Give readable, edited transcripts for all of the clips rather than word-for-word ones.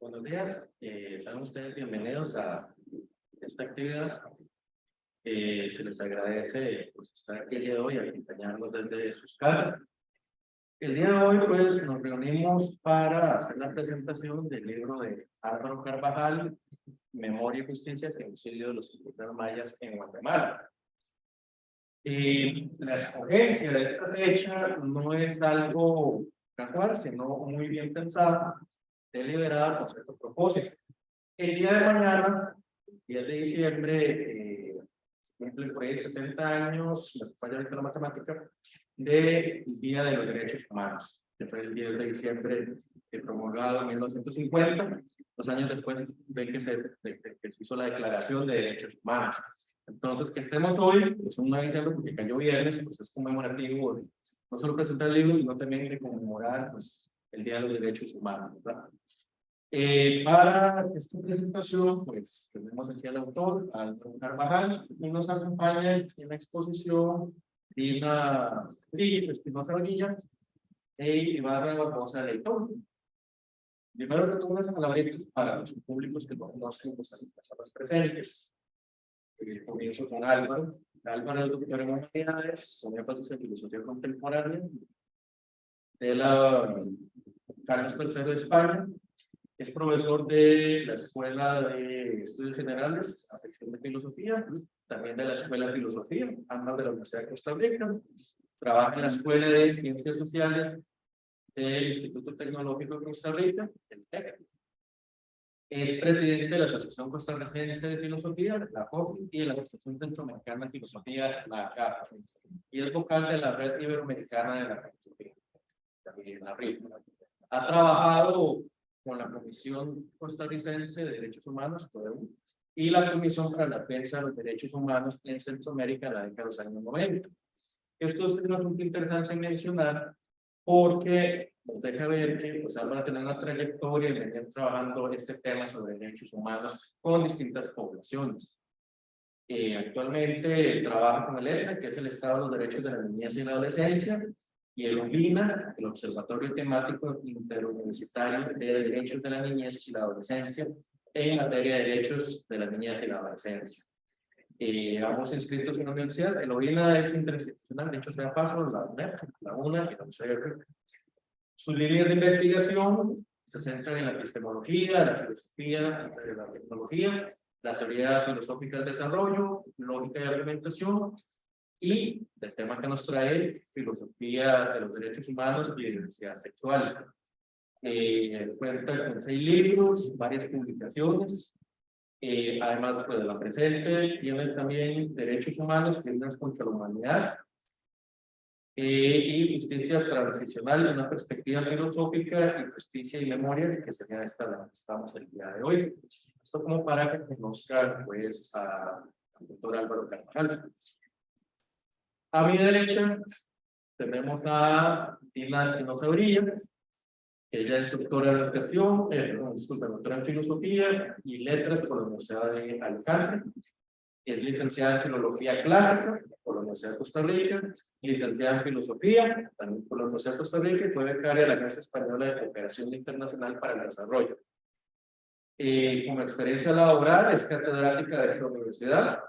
Buenos días, sean ustedes bienvenidos a esta actividad. Se les agradece pues, estar aquí el día de hoy, acompañarnos desde sus casas. El día de hoy pues nos reunimos para hacer la presentación del libro de Álvaro Carvajal, Memoria y Justicia, Genocidio de los indígenas mayas en Guatemala. La escogencia de esta fecha no es algo casual, sino muy bien pensada, deliberada con cierto propósito. El día de mañana, 10 de diciembre, se cumplen por ahí 60 años, me falla ahorita la matemática, del Día de los Derechos Humanos, que fue el 10 de diciembre promulgado en 1950. 2 años después ven que se hizo la Declaración de Derechos Humanos. Entonces, que estemos hoy, es una diciembre porque cayó viernes, pues es conmemorativo de no solo presentar el libro, sino también de conmemorar pues, el Día de los Derechos Humanos, ¿verdad? Para esta presentación, pues tenemos aquí al autor, Álvaro Carvajal, y nos acompaña en la exposición Dina Espinosa Bonilla e Ibarra Barbosa Leitón. Primero que todo, unas palabritas para los públicos que no conocen pues, a las personas presentes. Comienzo con Álvaro. Álvaro es doctor en humanidades, con énfasis en filosofía contemporánea de la Carlos III de España. Es profesor de la Escuela de Estudios Generales, a sección de Filosofía, también de la Escuela de Filosofía, ambas de la Universidad de Costa Rica. Trabaja en la Escuela de Ciencias Sociales del Instituto Tecnológico de Costa Rica, el TEC. Es presidente de la Asociación Costarricense de Filosofía, la COFI, y de la Asociación Centroamericana de Filosofía, la CAF. Y es vocal de la Red Iberoamericana de la Filosofía, también la RIF. Ha trabajado con la Comisión Costarricense de Derechos Humanos, CODEU, y la Comisión para la Defensa de los Derechos Humanos en Centroamérica en la década de los años 90. Esto es un asunto interesante mencionar porque nos deja ver que pues, Álvaro tiene una trayectoria y venir trabajando este tema sobre derechos humanos con distintas poblaciones. Actualmente trabaja con el ETNA, que es el Estado de los Derechos de la Niñez y la Adolescencia, y el OBINA, el Observatorio Temático Interuniversitario de Derechos de la Niñez y la Adolescencia, en materia de derechos de la niñez y la adolescencia. Ambos inscritos en la universidad. El OBINA es interinstitucional, de hecho sea paso, la UNED, la UNA y la UCR. Sus líneas de investigación se centran en la epistemología, la filosofía, la tecnología, la teoría filosófica del desarrollo, lógica y argumentación, y el tema que nos trae, filosofía de los derechos humanos y diversidad sexual. Cuenta con 6 libros, varias publicaciones, además pues, de la presente, tiene también derechos humanos, crímenes contra la humanidad, y justicia transicional, una perspectiva filosófica y justicia y memoria, que sería esta la que estamos el día de hoy. Esto como para que conozcan pues al doctor Álvaro Carvajal. A mi derecha tenemos a Dina Espinosa Bonilla. Ella es doctora en educación, doctora en filosofía y letras por la Universidad de Alicante. Es licenciada en filología clásica por la Universidad de Costa Rica, licenciada en filosofía también por la Universidad de Costa Rica y fue becaria de la Agencia Española de Cooperación Internacional para el Desarrollo. Como experiencia laboral, es catedrática de esta universidad.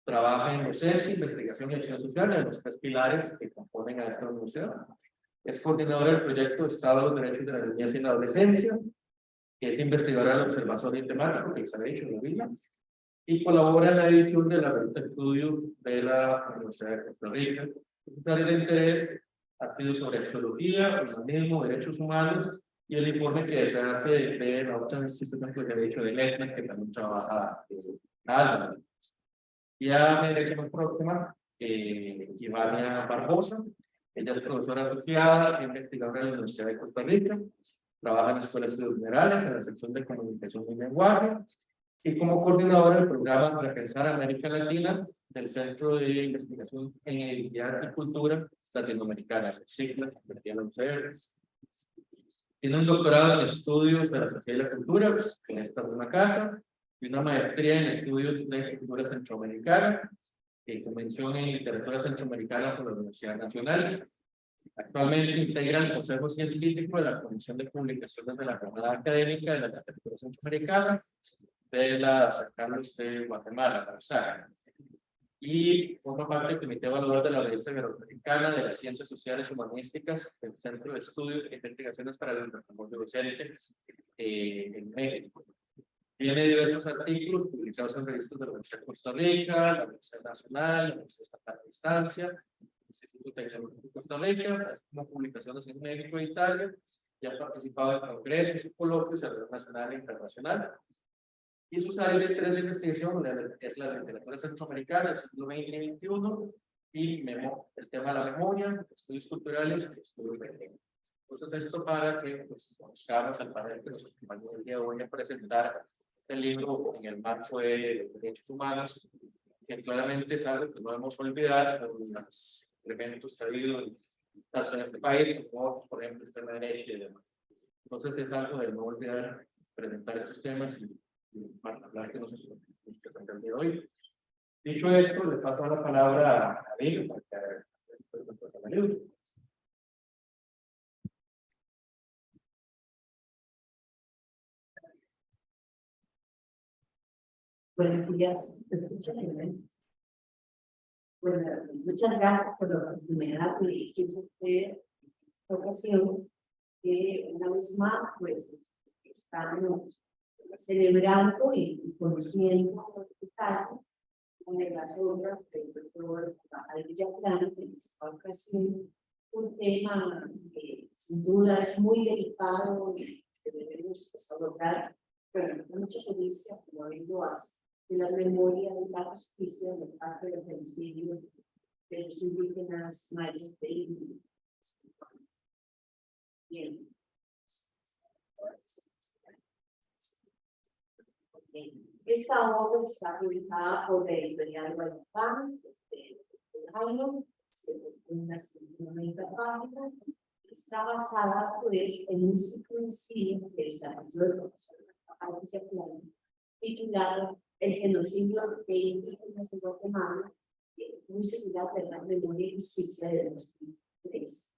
Trabaja en docencia, investigación y acción social en los 3 pilares que componen a esta universidad. Es coordinadora del proyecto Estado de los Derechos de la Niñez y la Adolescencia. Es investigadora del Observatorio Temático, que se ha dicho en la Biblia. Y colabora en la edición de la revista Estudios de la Universidad de Costa Rica. Su área de interés ha sido sobre exología, humanismo, derechos humanos, y el informe que se hace de la otra institución que he dicho de ETNA, que también trabaja Álvaro. Y a mi derecha más próxima, Ivania Barbosa. Ella es profesora asociada e investigadora de la Universidad de Costa Rica. Trabaja en la Escuela de Estudios Generales, en la sección de Comunicación y Lenguaje, y como coordinadora del programa Repensar América Latina del Centro de Investigación en Identidad y Cultura Latinoamericana, CICLA, convertida en la UCR. Tiene un doctorado en estudios de la sociedad y la cultura, en esta misma casa, y una maestría en estudios de cultura centroamericana, convención en literatura centroamericana por la Universidad Nacional. Actualmente integra el Consejo Científico de la Comisión de Publicaciones de la Jornada Académica de la Literatura Centroamericana de la San Carlos de Guatemala, la USAG. Y forma parte del Comité Evaluador de la Revista Iberoamericana de las Ciencias Sociales Humanísticas del Centro de Estudios e Investigaciones para el Desarrollo Docente en México. Tiene diversos artículos publicados en revistas de la Universidad de Costa Rica, la Universidad Nacional, la Universidad Estatal de Distancia, el Instituto Tecnológico de Costa Rica, así como publicaciones en México e Italia, y ha participado en congresos y coloquios a nivel nacional e internacional. Y sus áreas de interés de investigación es la literatura centroamericana del siglo XX y XXI, y el tema de la memoria, estudios culturales y estudios de. Entonces, esto para que pues, conozcamos al panel que nos acompaña el día de hoy a presentar el libro en el marco de derechos humanos, que claramente es algo que no debemos olvidar por los elementos que ha habido tanto en este país como, por ejemplo, el tema de derecho y demás. Entonces, es algo de no olvidar presentar estos temas y para hablar que nos presenta el día de hoy. Dicho esto, le paso la palabra a David para que presente el libro. Buenos días. Bueno, muchas gracias por la oportunidad de dirigirse a usted en esta ocasión, que una vez más, pues, estamos celebrando y conociendo los detalles de las obras del doctor Rafael Villaplana, en esta ocasión, un tema que sin duda es muy delicado y que debemos abordar, pero con mucha pericia, como él lo hace, de la memoria de la justicia de parte del genocidio de los indígenas mayas de India. Bien. Esta obra está publicada por la editorial Guadalajara, unas 90 páginas. Está basada, pues, en un ciclo en sí que desarrolló el profesor Rafael Villaplana, titulado El genocidio de indígenas en Guatemala, muy similar de la memoria y justicia de 2003.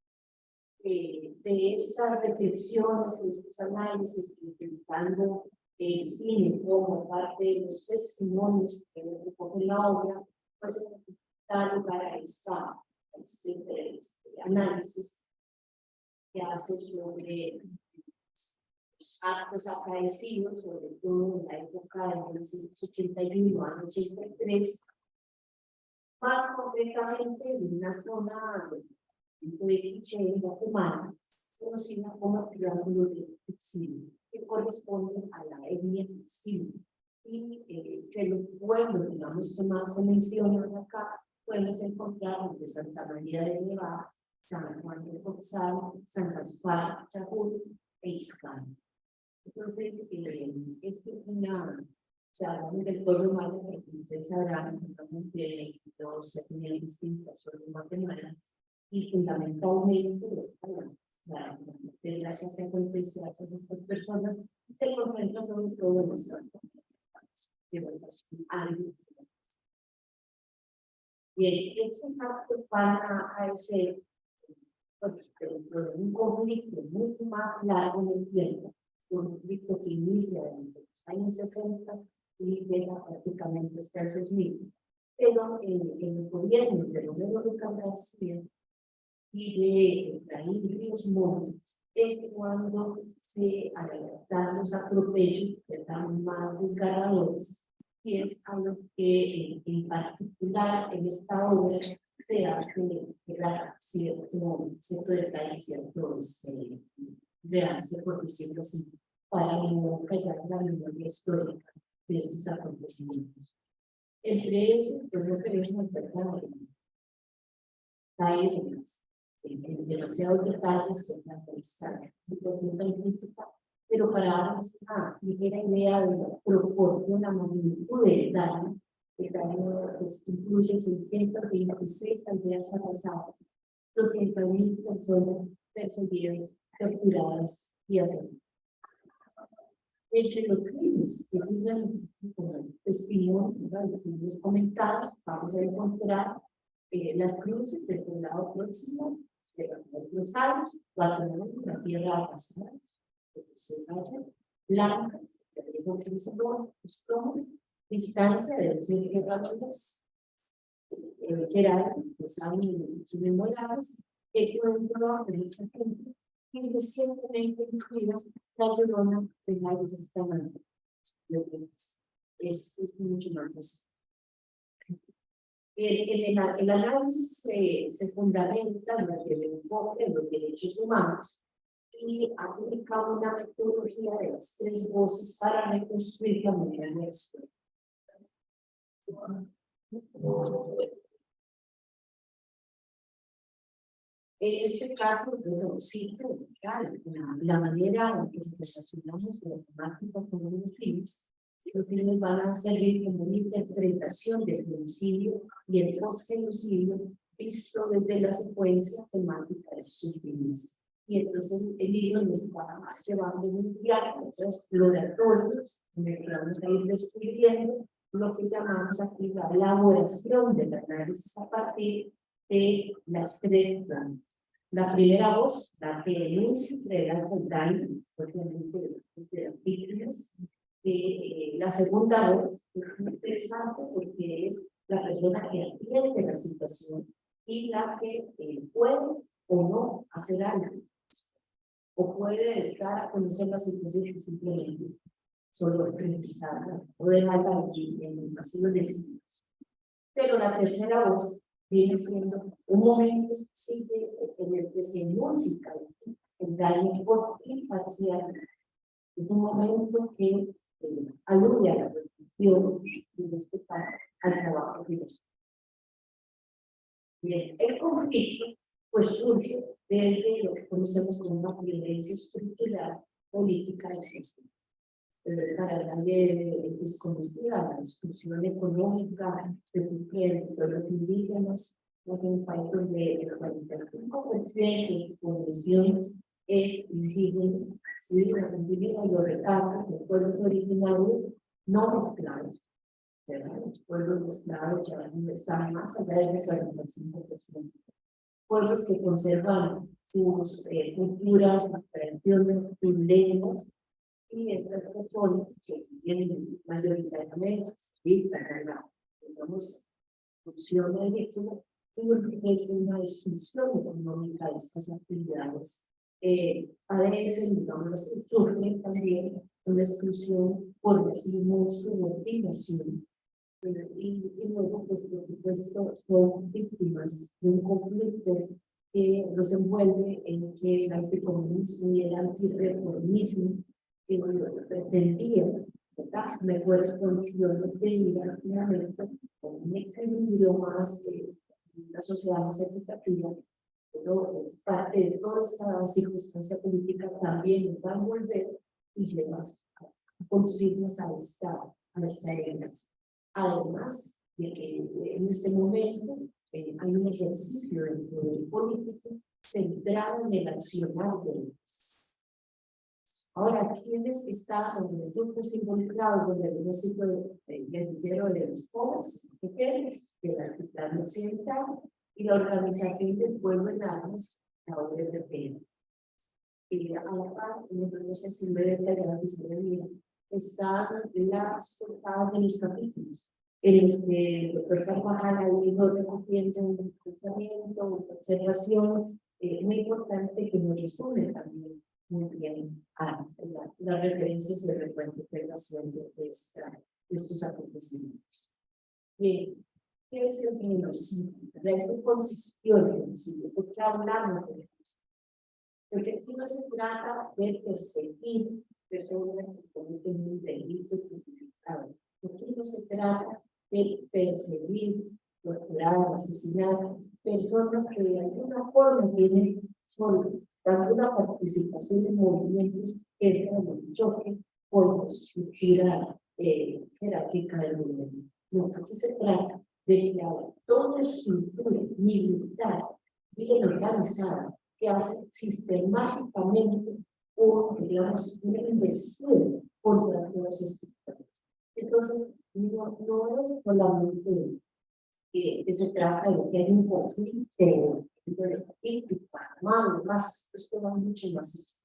De estas reflexiones, de estos análisis, utilizando el cine como parte de los testimonios que recoge la obra, pues da lugar a este análisis que hace sobre los actos acaecidos, sobre todo en la época de 1981 al 83, más concretamente en una zona de Quiché, en Guatemala, conocida como Triángulo de Exilio, que corresponde a la etnia Exilio. Y que los pueblos, digamos, que más se mencionan acá, podemos encontrar de Santa María de Nevada, San Juan de Oxal, San Gaspar, Chajul e Ixcal. Entonces, esto es una, o sea, hablamos del pueblo maya, porque ustedes sabrán, hablamos de dos etnias distintas sobre Guatemala, y fundamentalmente, de gracias que acontece a todas estas personas, se concentran sobre todo en nuestra bien, estos actos van a ser un conflicto mucho más largo en el tiempo, un conflicto que inicia en los años 60 y llega prácticamente hasta el 2000. Pero el gobierno de Romero de García y de Efraín Ríos Montt es cuando se dan los atropellos que están más desgarradores, y es a lo que en particular en esta obra se hace cierto detalle, cierto realce, por decirlo así, para no callar la memoria histórica de estos acontecimientos. Entre eso, pues no queremos caer en demasiados detalles que la situación tan crítica, pero para darnos una ligera idea de la proporción, la magnitud del daño, el daño pues, incluye 626 aldeas arrasadas, 200.000 personas perseguidas, torturadas y asesinadas. Entre los crímenes que siguen como testimonio de los comentarios, vamos a encontrar las cruces del poblado próximo, de los Rosarios, Guatemala, la tierra arrasada, Blanca, distancia de los herramientas, Gerardo, que saben sus memoriales, que pueden probar de mucha gente, y recientemente incluida la Llorona de la Bustamante. Es mucho más. El análisis se fundamenta en el enfoque de los derechos humanos y aplica una metodología de las 3 voces para reconstruir la memoria de la historia. En este caso, yo cito la manera en que relacionamos la temática con los fines van a servir como una interpretación del genocidio y el post-genocidio visto desde la secuencia temática de sus fines. Y entonces el libro nos va llevando un diálogo exploratorio, en el que vamos a ir descubriendo lo que llamamos aquí la elaboración del análisis a partir de las 3 planas. La primera voz, la que denuncia el daño, obviamente, de las víctimas. La segunda voz es muy interesante porque es la persona que atiende la situación y la que puede o no hacer algo, o puede dedicar a conocer la situación que simplemente solo revisarla o dejarla allí en el vacío del silencio. Pero la tercera voz viene siendo un momento en el que se música el daño por imparcial. Es un momento que alude a la reflexión y respetar al trabajo filosófico. Bien, el conflicto pues surge desde lo que conocemos como una violencia estructural política de sociedad. Para la grande desconocida, la exclusión económica de los indígenas, los impactos de la 45% de la población es indígena, y lo recalca, los pueblos originarios no mezclados, ¿verdad? Los pueblos mezclados ya están más allá del 45%. Pueblos que conservan sus culturas, sus tradiciones, sus lenguas, y estas personas que tienen mayoritariamente, digamos, función de víctima, tienen una exclusión económica de estas actividades. Padecen, digamos, sufren también una exclusión por racismo, subordinación. Y luego, pues, por supuesto, son víctimas de un conflicto que los envuelve en que el anticomunismo y el antirreformismo que pretendía mejores condiciones de vida, finalmente, con un equilibrio más una sociedad más equitativa, pero parte de toda esa circunstancia política también nos va a envolver y lleva a conducirnos a esta herencia. Además de que en este momento hay un ejercicio del poder político centrado en el accionar de ellos. Ahora, ¿quiénes están en los grupos involucrados donde el ejército guerrillero de los pobres, de la Altiplano Occidental y la Organización del Pueblo en Armas, la OLP? Y ahora, no sé si me detallará la historia, están las portadas de los capítulos, en los que el doctor Carvajal ha ido recogiendo un pensamiento, una observación muy importante que nos resume también muy bien a las referencias de recuento de estos acontecimientos. Bien, ¿qué es el genocidio? ¿De qué consistió el genocidio? ¿Por qué hablamos de genocidio? Porque aquí no se trata de perseguir personas que cometen un delito tipificado. Aquí no se trata de perseguir, torturar, asesinar personas que de alguna forma tienen alguna participación en movimientos que entran en choque con la estructura jerárquica del gobierno. No, aquí se trata de que toda estructura militar bien organizada que hace sistemáticamente digamos, una investigación contra los estructuras. Entonces, no es solamente que se trata de que hay un conflicto político, armado, más, esto va mucho más.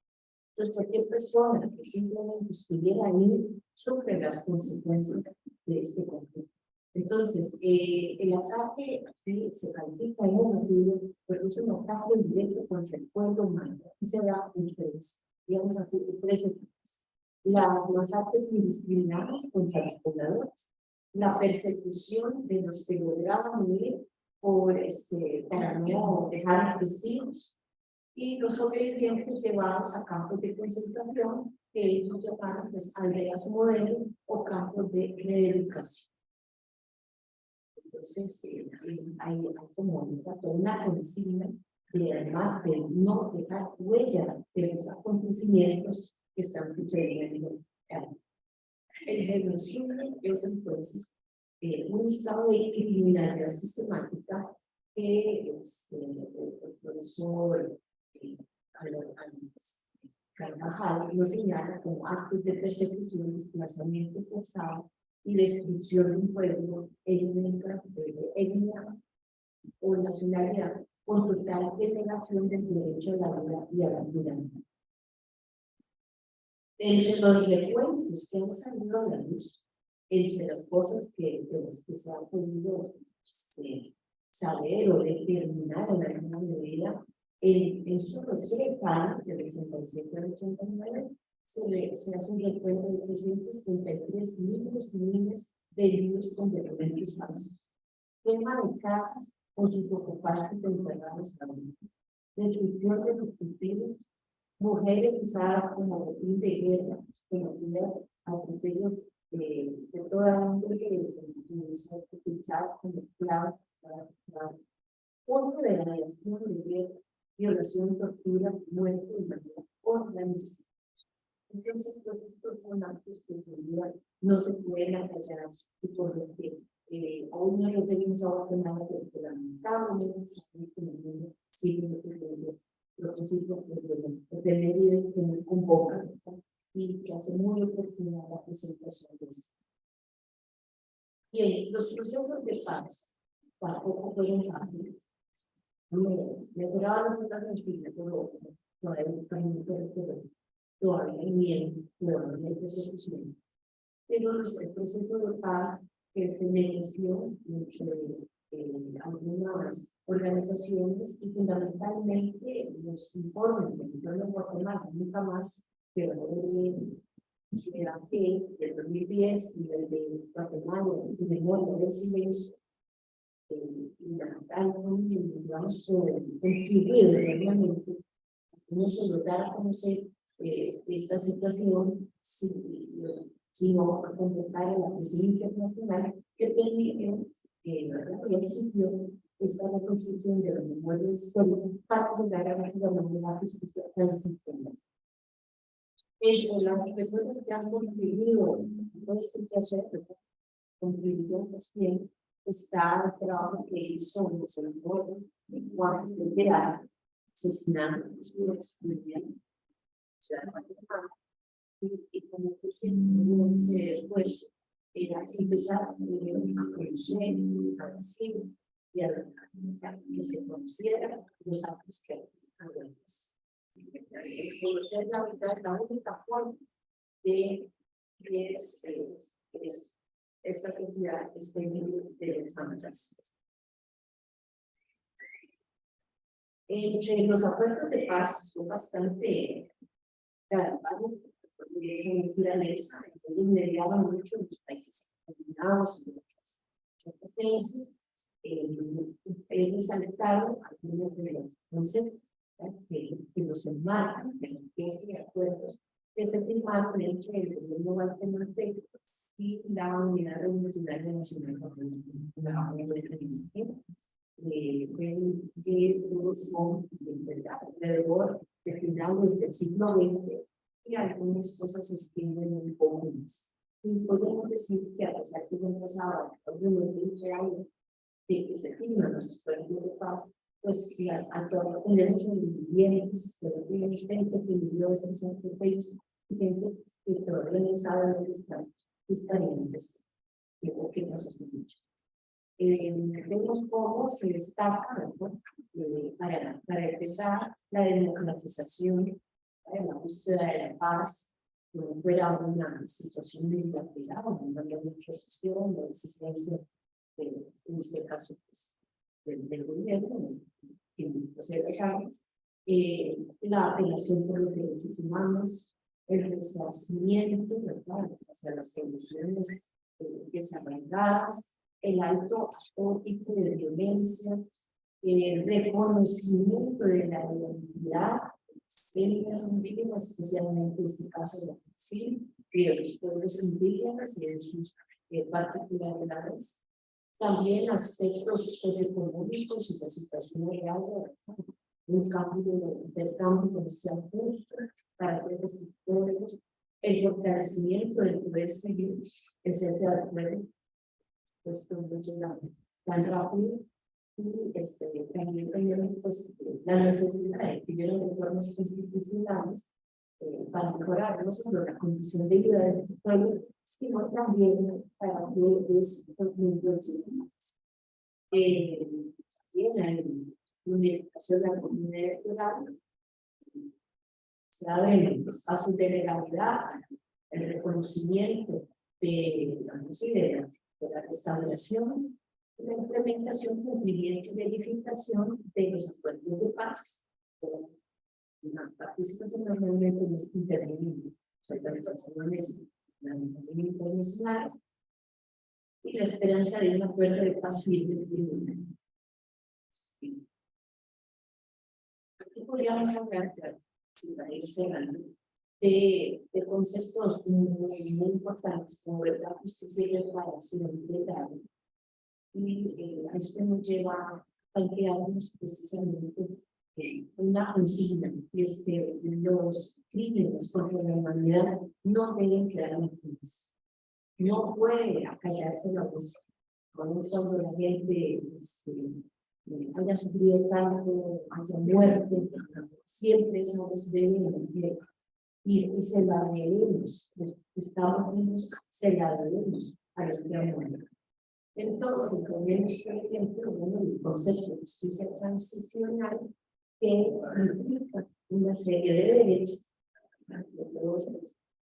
Entonces, cualquier persona que simplemente estuviera ahí sufre las consecuencias de este conflicto. Entonces, el ataque aquí se califica en un asilo, pero es un ataque directo contra el pueblo humano. Se da en tres, digamos así, tres etapas. Las masacres indiscriminadas contra los pobladores, la persecución de los que lograban huir por para no dejar testigos, y los sobrevivientes llevados a campos de concentración que ellos llamaron pues, aldeas modelo o campos de reeducación. Entonces, hay como una consigna de además de no dejar huella de los acontecimientos que están sucediendo. El genocidio es entonces un estado de criminalidad sistemática que el profesor Carvajal lo señala como actos de persecución, desplazamiento forzado y destrucción de un pueblo étnica o nacionalidad con total denegación del derecho a la vida y a la vida. Entre los recuentos que han salido a la luz, entre las cosas que se han podido saber o determinar en la alguna medida, en solo 3 años, del 87 al 89, se hace un recuento de 333 niños y niñas vendidos con documentos falsos. Quema de casas con sus ocupantes encerrados a la vida. Destrucción de los cultivos, mujeres usadas como botín de guerra, sometidas a atropellos de toda índole, utilizadas como esclavos para uso de la violación de guerra, violación, tortura, muerte y manera organizada. Entonces, pues estos son actos que no se pueden acallar y por lo que aún no nos debemos abandonar, porque lamentablemente en el mundo sigue ocurriendo propósitos de medidas que nos convocan y que hace muy oportuna la presentación de esto. Bien, los procesos de paz tampoco fueron fáciles. Mejoraban las situaciones, pero todavía hay un camino que recorrer, todavía hay miedo, todavía hay persecución. Pero el proceso de paz que se negoció entre algunas organizaciones y fundamentalmente los informes del gobierno de Guatemala, nunca más, pero que del 2010 y del de Guatemala y del mundo del silencio, digamos, contribuir realmente no solo dar a conocer esta situación, sino a convocar a la presidencia internacional que permite ya existió esta reconstrucción de la memoria histórica para llegar a la justicia transicional. Entre las personas que han contribuido a este quehacer, contribuyeron también está el trabajo que hizo el senador Juan Federal, asesinando a los colombianos. Y como que se después era empezar a conocer, a decir y a que se conocieran los actos que habían. Conocer la verdad, la única forma de que es esta actividad de fantasías. Entre los acuerdos de paz son bastante de naturaleza, mediaban mucho en los países combinados y otras potencias. He resaltado algunos de los conceptos que los enmarcan, que estos acuerdos que se firmaron entre el gobierno guatemalteco y la Unidad Revolucionaria Nacional que son alrededor de finales del siglo XX y algunas cosas se escriben un poco más. Y podemos decir que a pesar de que empezaba de los 20 años de que se firman los acuerdos de paz, pues que actualmente tenemos movimientos, pero tenemos gente que vivió esos europeos y gente que todavía no sabe dónde están justamente qué pasó con ellos. Vemos cómo se destaca, ¿no? Para empezar, la democratización, la búsqueda de la paz, no fuera una situación de inactividad, no había mucha sesión, no existencia, en este caso, pues, del gobierno, en los años, la apelación por los derechos humanos, el resarcimiento, ¿verdad?, hacia las condiciones desarraigadas, el alto tipo de violencia, el reconocimiento de la identidad étnicas indígenas, especialmente en este caso de la Brasil, y de los pueblos indígenas y de sus particularidades. También aspectos socioeconómicos y la situación real, un cambio del campo comercial justo para todos los pueblos, el fortalecimiento del poder civil, el cese al pueblo, pues no llega tan rápido, y también pues, la necesidad de que hubieran reformas constitucionales para mejorar no solo la condición de vida del pueblo, sino también para que estos miembros también hay una educación de la comunidad electoral, se abren los espacios de legalidad, el reconocimiento de la restauración, la implementación, cumplimiento y verificación de los acuerdos de paz. La participación normalmente en este intervenimiento, organizaciones internacionales y la esperanza de un acuerdo de paz firme. Aquí podríamos hablar, para ir cerrando, de conceptos muy importantes como verdad, justicia y reparación de daño. Y esto nos lleva a plantearnos precisamente una consigna, y es que los crímenes contra la humanidad no deben quedar impunes. No puede acallarse la voz cuando la gente haya sufrido tanto, haya muerto, siempre esa voz debe ir. Y se la debemos, los Estados Unidos se la debemos a los que han muerto. Entonces, tenemos, por ejemplo, el concepto de justicia transicional que implica una serie de derechos.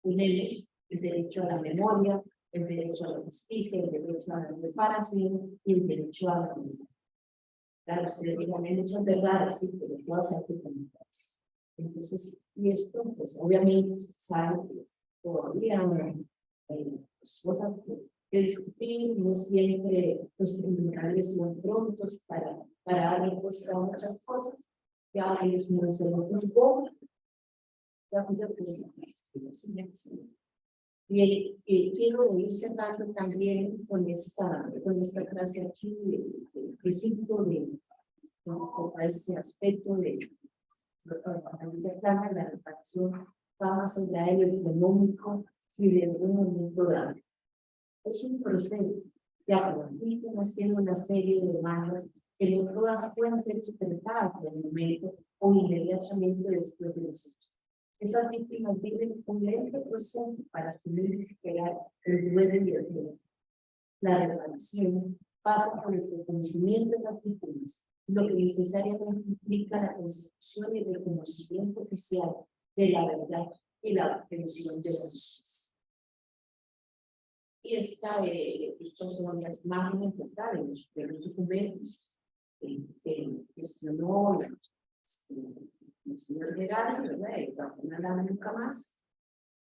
Tenemos el derecho a la memoria, el derecho a la justicia, el derecho a la reparación y el derecho a la vida. Claro, ustedes digan muchas verdades, sí, pero todas hay que comunicarse. Entonces, y esto, pues obviamente, sabe que todavía hay cosas que discutir, no siempre los tribunales son prontos para dar respuesta a muchas cosas. Ya ellos no se lo juzgó. Y quiero ir cerrando también con esta frase aquí que cito de este aspecto de la reparación va más allá de lo económico y de un momento dado. Es un proceso que a las víctimas tiene una serie de demandas que no todas pueden ser expresadas en el momento o inmediatamente después de los hechos. Esas víctimas viven un lento proceso para asumir y superar el duelo y el dolor. La reparación pasa por el reconocimiento de las víctimas, lo que necesariamente implica la constitución y el reconocimiento oficial de la verdad y la prevención de la justicia. Y estas son las imágenes de los documentos que gestionó el señor Gerardo, ¿verdad? Y una lana nunca más,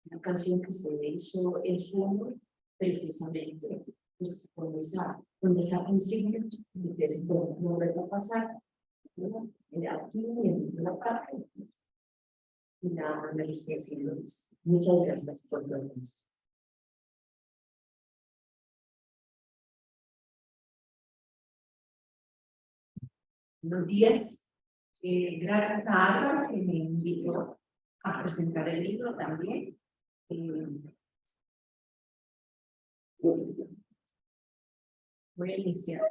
una canción que se hizo en su honor, precisamente pues, con esa consigna de no volver a pasar, ¿no? Aquí en una parte, y nada más me estoy haciendo. Muchas gracias por todo esto. Buenos días. Gracias a Álvaro que me invitó a presentar el libro también. Voy a iniciar.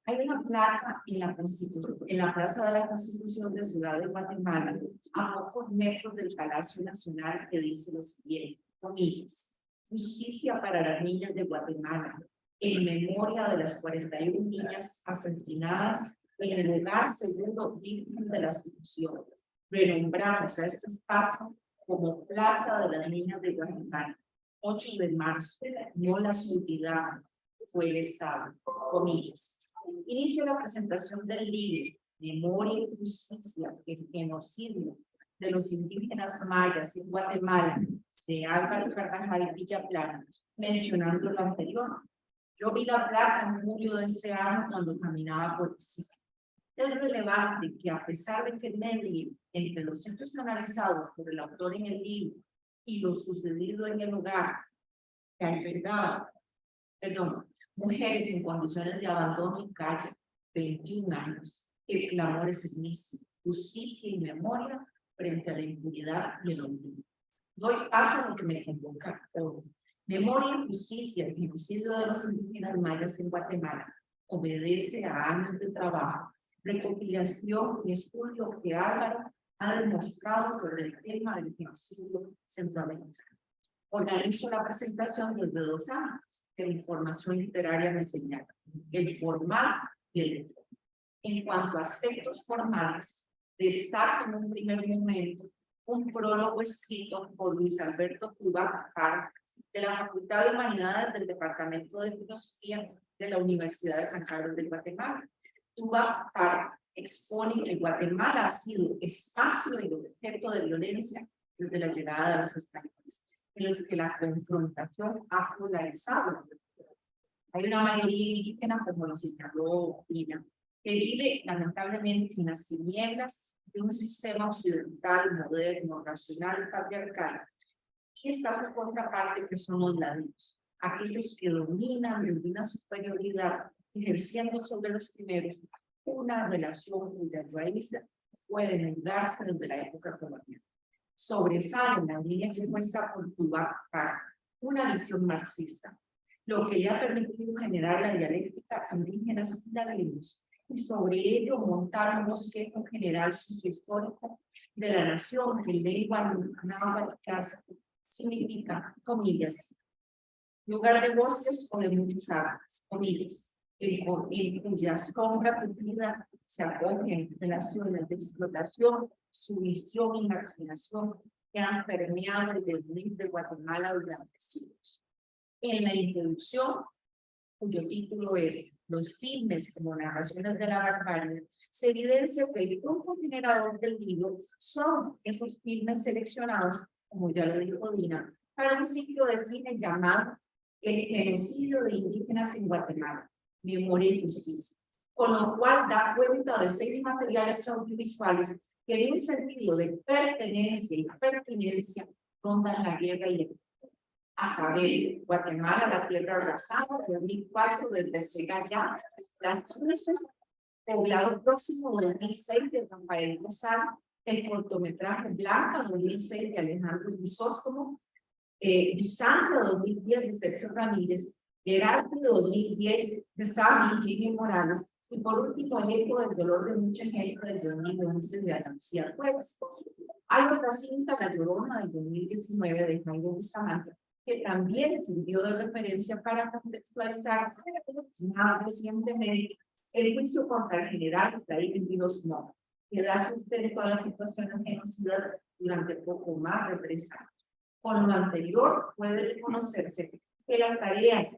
Hay una placa en la Constitución, en la Plaza de la Constitución de Ciudad de Guatemala, a pocos metros del Palacio Nacional, que dice lo siguiente, comillas: justicia para las niñas de Guatemala, en memoria de las 41 niñas asesinadas en el lugar segundo virgen de la Asunción. Renombramos a este espacio como Plaza de las Niñas de Guatemala. 8 de marzo, no las olvidamos, fue el Estado, comillas. Inicio la presentación del libro Memoria y Justicia, el genocidio de los indígenas mayas en Guatemala, de Álvaro Carvajal Villaplana, mencionando lo anterior. Yo vi la placa en julio de este año cuando caminaba por el sitio. Es relevante que, a pesar de que el medio entre los hechos analizados por el autor en el libro y lo sucedido en el hogar que albergaba, mujeres en condiciones de abandono y calle, 21 años, el clamor es el mismo: justicia y memoria frente a la impunidad y el olvido. Doy paso a lo que me convoca hoy. Memoria y justicia, el genocidio de los indígenas mayas en Guatemala, obedece a años de trabajo, recopilación y estudio que Álvaro ha demostrado sobre el tema del genocidio centroamericano. Organizo la presentación desde 2 años, que mi formación literaria me señala, el formal y el informal. En cuanto a aspectos formales, destaco en un primer momento un prólogo escrito por Luis Alberto Tubac Parra, de la Facultad de Humanidades del Departamento de Filosofía de la Universidad de San Carlos de Guatemala. Tubac Parra expone que Guatemala ha sido espacio y objeto de violencia desde la llegada de los españoles, en los que la confrontación ha polarizado. Hay una mayoría indígena, como lo señaló Lina, que vive lamentablemente en las tinieblas de un sistema occidental, moderno, racional y patriarcal. Y está su contraparte, que son los ladinos, aquellos que dominan de una superioridad, ejerciendo sobre los primeros una relación cuyas raíces pueden darse desde la época colonial. Sobresale la línea expuesta por Tubac Parra, una visión marxista, lo que le ha permitido generar la dialéctica indígenas y ladinos, y sobre ello montar un bosquejo general sociohistórico de la nación que lengua náhuatl clásico significa, comillas, lugar de bosques o de muchos árboles, comillas, en cuya sombra tupida se acogen relaciones de explotación, sumisión y marginación que han permeado el devenir de Guatemala durante siglos. En la introducción, cuyo título es Los filmes como narraciones de la barbarie, se evidencia que el grupo generador del libro son esos filmes seleccionados, como ya lo dijo Dina, para un ciclo de cine llamado El genocidio de indígenas en Guatemala, Memoria y Justicia, con lo cual da cuenta de 6 materiales audiovisuales que en un sentido de pertenencia y pertinencia rondan la guerra y el a saber, Guatemala, la tierra arrasada, 2004, del Gaya, Las Cruces, Poblado Próximo, 2006, de Rafael Rosal, el cortometraje Blanca, 2006, de Alejandro Grisóstomo, Distancia, 2010, de Sergio Ramírez, Gerarte, 2010, de Sami y Jimmy Morales, y por último, El eco del dolor de mucha gente, del 2011, de Ana Lucía Cuevas. Hay otra cinta, La Llorona, del 2019, de Jairo Bustamante, que también sirvió de referencia para contextualizar más recientemente el juicio contra el general Jair Ríos Montt, que da sustento a las situaciones genocidas durante poco más de 3 años. Con lo anterior, puede reconocerse que las tareas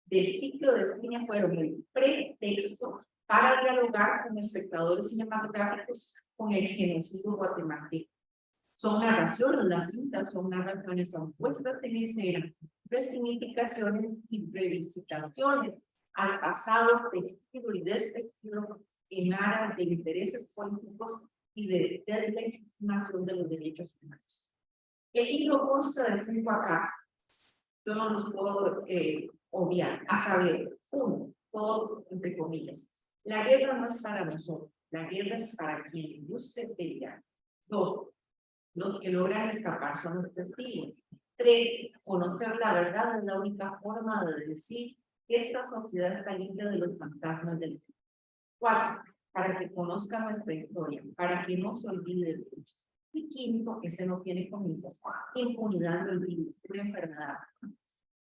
del ciclo de cine fueron el pretexto para dialogar con espectadores cinematográficos con el genocidio guatemalteco. Son narraciones, las cintas son narraciones, son puestas en escena, resignificaciones y revisitaciones al pasado despectivo y despectivo en aras de intereses políticos y de deslegitimación de los derechos humanos. El libro consta de 5 acá. Yo no los puedo obviar, a saber, 1, todos entre comillas. La guerra no es para nosotros, La guerra es para quien le guste pelear. 2. Los que logran escapar son los testigos. 3. Conocer la verdad es la única forma de decir que esta sociedad está libre de los fantasmas del tiempo. 4. Para que conozca nuestra historia, para que no se olvide de ellos. Y 5. Ese no tiene comillas, impunidad del virus, una enfermedad.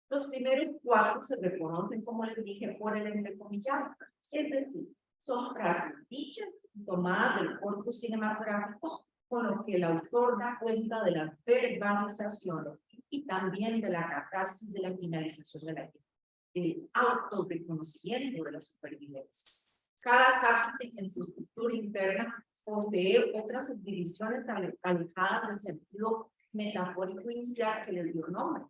Los primeros 4 se reconocen, como les dije, por el entrecomillado. Es decir, son frases dichas y tomadas del corpus cinematográfico, con lo que el autor da cuenta de la verbalización y también de la catarsis de la finalización de la guerra, del autorreconocimiento de la supervivencia. Cada capítulo en su estructura interna posee otras subdivisiones alejadas del sentido metafórico inicial que le dio nombre,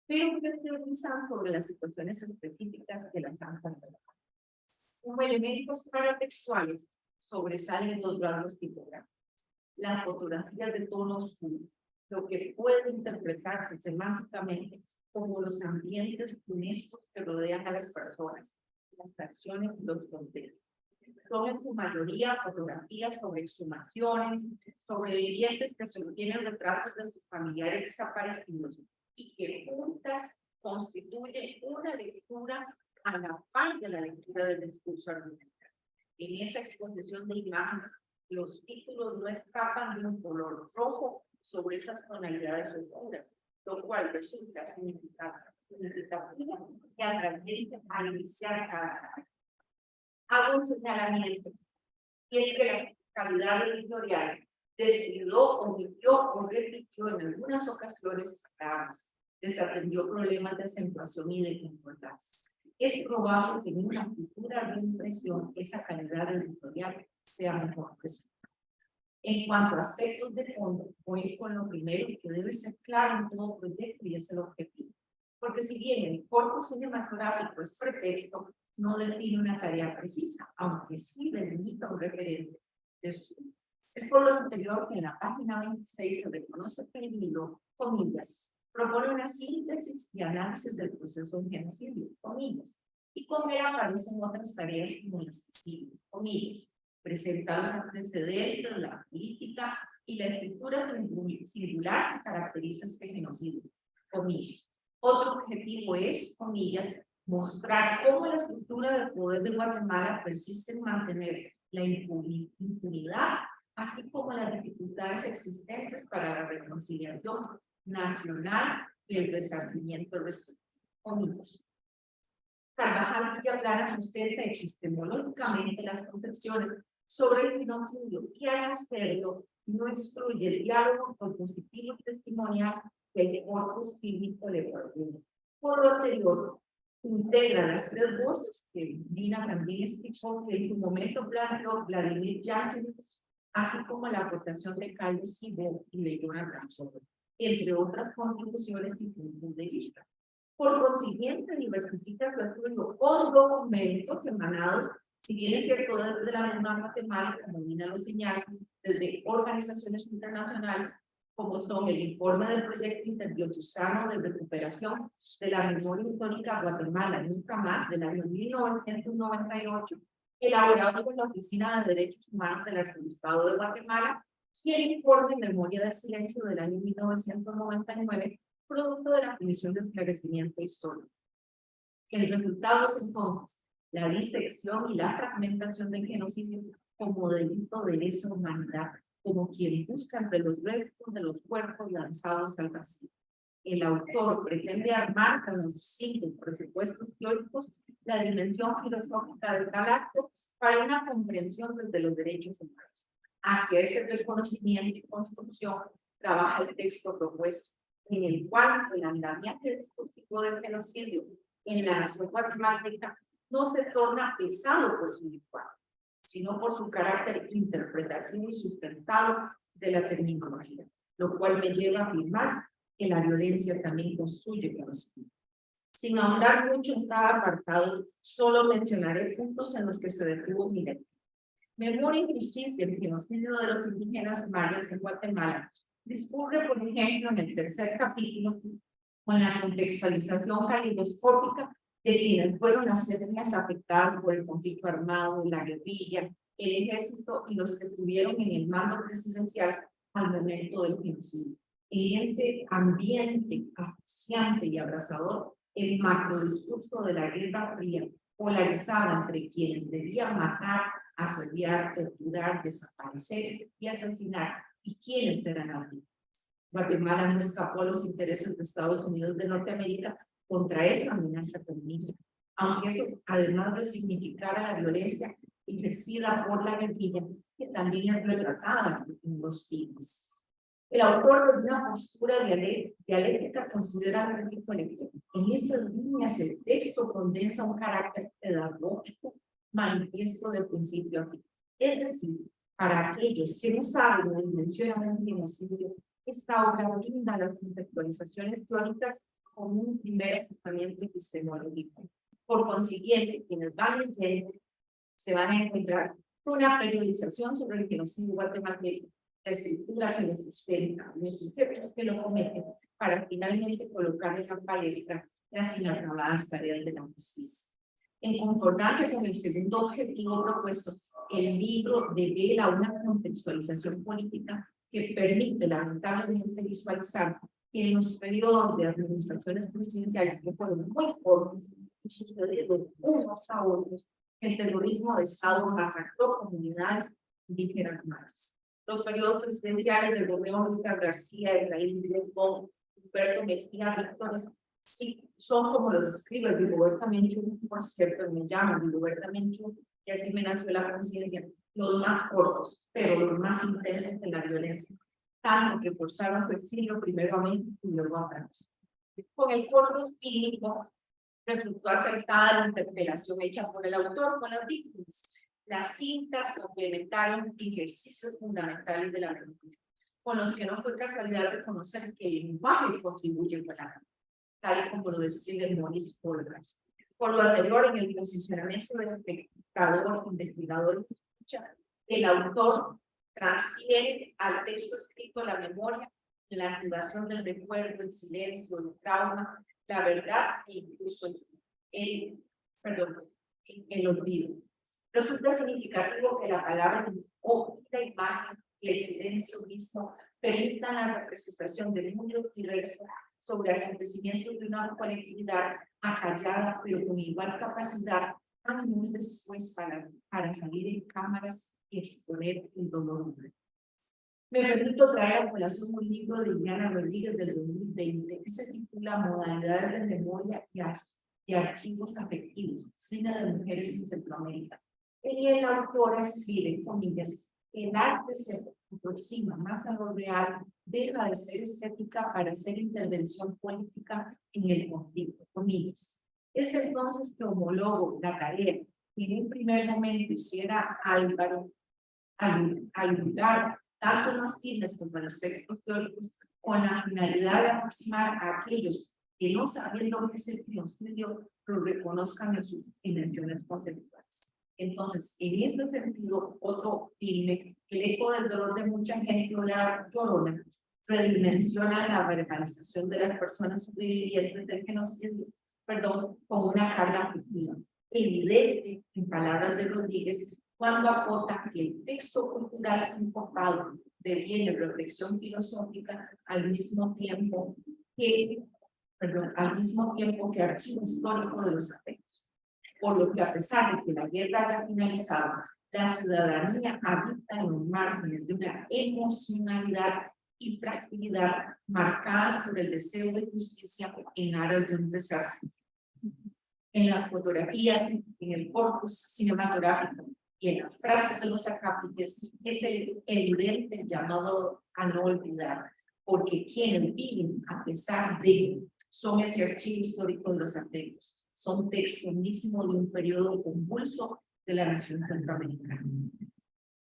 pero que teorizan sobre las situaciones específicas que las han planteado. Como elementos paratextuales sobresalen los rasgos tipográficos, las fotografías de tono oscuro, lo que puede interpretarse semánticamente como los ambientes funestos que rodean a las personas, las acciones y los contextos. Son en su mayoría fotografías sobre exhumaciones, sobrevivientes que sostienen retratos de sus familiares desaparecidos y que juntas constituyen una lectura a la par de la lectura del discurso argumental. En esa exposición de imágenes, los títulos no escapan de un color rojo sobre esas tonalidades oscuras, lo cual resulta significativo y atrayente al iniciar cada. Hago un señalamiento, y es que la calidad editorial descuidó, omitió o repitió en algunas ocasiones desatendió problemas de acentuación y de concordancia. Es probable que en una futura reimpresión esa calidad editorial sea mejor presentada. En cuanto a aspectos de fondo, voy con lo primero que debe ser claro en todo proyecto y es el objetivo. Porque si bien el corpus cinematográfico es pretexto, no define una tarea precisa, aunque sí delimita un referente de su. Es por lo anterior que en la página 26 se reconoce que el libro, comillas, propone una síntesis y análisis del proceso de genocidio, comillas, y con él aparecen otras tareas como las que siguen, comillas, presentar los antecedentes, la política y la estructura singular que caracteriza este genocidio, comillas. Otro objetivo es, comillas, mostrar cómo la estructura del poder de Guatemala persiste en mantener la impunidad, así como las dificultades existentes para la reconciliación nacional y el resarcimiento respectivo. Carvajal Villaplana sustenta epistemológicamente las concepciones sobre el genocidio y al hacerlo no excluye el diálogo compositivo y testimonial que el corpus fílmico le propone. Por lo anterior, integra las 3 voces que Dina también explicó que en su momento planteó Vladimir Yáñez, así como la aportación de Carlos Cibó y de Jonathan Soto, entre otras contribuciones y puntos de vista. Por consiguiente, diversifica su estudio con documentos emanados, si bien es cierto, desde la misma Guatemala, como Dina lo señala, desde organizaciones internacionales, como son el informe del proyecto interdiocesano de recuperación de la memoria histórica Guatemala Nunca Más del año 1998, elaborado por la Oficina de Derechos Humanos del Arzobispado de Guatemala, y el informe Memoria del Silencio del año 1999, producto de la Comisión de Esclarecimiento Histórico. El resultado es entonces la disección y la fragmentación del genocidio como delito de lesa humanidad, como quien busca entre los restos de los cuerpos lanzados al vacío. El autor pretende armar con los distintos presupuestos teóricos la dimensión filosófica de tal acto para una comprensión desde los derechos humanos. Hacia ese reconocimiento y construcción trabaja el texto propuesto, en el cual el andamiaje discursivo del genocidio en la nación guatemalteca no se torna pesado por su lenguaje, sino por su carácter interpretativo y sustentado de la terminología, lo cual me lleva a afirmar que la violencia también construye conocimiento. Sin ahondar mucho en cada apartado, solo mencionaré puntos en los que se detuvo mi lectura. Memoria y justicia del genocidio de los indígenas mayas en Guatemala discurre, por ejemplo, en el tercer capítulo, con la contextualización calidoscópica de quienes fueron las etnias afectadas por el conflicto armado, la guerrilla, el ejército y los que estuvieron en el mando presidencial al momento del genocidio. En ese ambiente asfixiante y abrasador, el macrodiscurso de la Guerra Fría polarizaba entre quienes debían matar, asediar, torturar, desaparecer y asesinar, y quienes eran las víctimas. Guatemala no escapó a los intereses de Estados Unidos de Norteamérica contra esa amenaza comunista, aunque eso además de significar la violencia ejercida por la guerrilla, que también es retratada en los filmes. El autor de una postura dialéctica considera el riesgo colectivo. En esas líneas el texto condensa un carácter pedagógico manifiesto de principio a fin. Es decir, para aquellos que no saben o dimensionan el genocidio, esta obra brinda las conceptualizaciones teóricas como un primer acercamiento epistemológico. Por consiguiente, quienes van leyendo se van a encontrar una periodización sobre el genocidio guatemalteco, la escritura que lo sustenta, los sujetos que lo cometen, para finalmente colocar en la palestra las inacabadas tareas de la justicia. En concordancia con el segundo objetivo propuesto, el libro devela una contextualización política que permite lamentablemente visualizar que en los periodos de administraciones presidenciales que fueron muy cortos y sucedieron unos a otros, el terrorismo de Estado masacró comunidades indígenas mayas. Los periodos presidenciales de Romeo Lucas García, Efraín Villalpón, Humberto Mejía Víctor, sí, son como los escribe Rigoberta Menchú, por cierto, me llamo Rigoberta Menchú, y así me nació la conciencia, los más cortos, pero los más intensos en la violencia, tanto que forzaron su exilio primero a México y luego a Francia. Con el corto espíritu resultó acertada la interpelación hecha por el autor con las víctimas. Las cintas complementaron ejercicios fundamentales de la memoria, con los que no fue casualidad reconocer que el lenguaje contribuye con la memoria, tal como lo describe Maurice Polgras. Por lo anterior, en el posicionamiento del espectador, investigador y escucha, el autor transfiere al texto escrito la memoria, la activación del recuerdo, el silencio, el trauma, la verdad e incluso el olvido. Resulta significativo que la palabra o la imagen y el silencio mismo permitan la representación del mundo diverso sobre acontecimientos de una colectividad acallada, pero con igual capacidad años después para salir en cámaras y exponer el dolor humano. Me permito traer a colación un libro de Liliana Rodríguez del 2020 que se titula Modalidades de Memoria y Archivos Afectivos, Cine de Mujeres en Centroamérica. El autor escribe, comillas, el arte se aproxima más a lo real, deja de ser estética para hacer intervención política en el conflicto, comillas. Es entonces que homologo la tarea que en un primer momento hiciera Álvaro al lugar tanto en los filmes como en los textos teóricos, con la finalidad de aproximar a aquellos que no sabiendo lo que es el genocidio, lo reconozcan en sus dimensiones conceptuales. Entonces, en este sentido, otro filme, El eco del dolor de mucha gente o La Llorona, redimensiona la verbalización de las personas sobrevivientes del genocidio, con una carga afectiva, evidente, en palabras de Rodríguez, cuando acota que el texto cultural sincopado deviene reflexión filosófica al mismo tiempo que archivo histórico de los afectos. Por lo que a pesar de que la guerra haya finalizado, la ciudadanía habita en los márgenes de una emocionalidad y fragilidad marcadas por el deseo de justicia en aras de un desastre. En las fotografías, en el corpus cinematográfico y en las frases de los acápites es el evidente llamado a no olvidar, porque quienes viven a pesar de son ese archivo histórico de los afectos, son texto mismo de un periodo convulso de la nación centroamericana.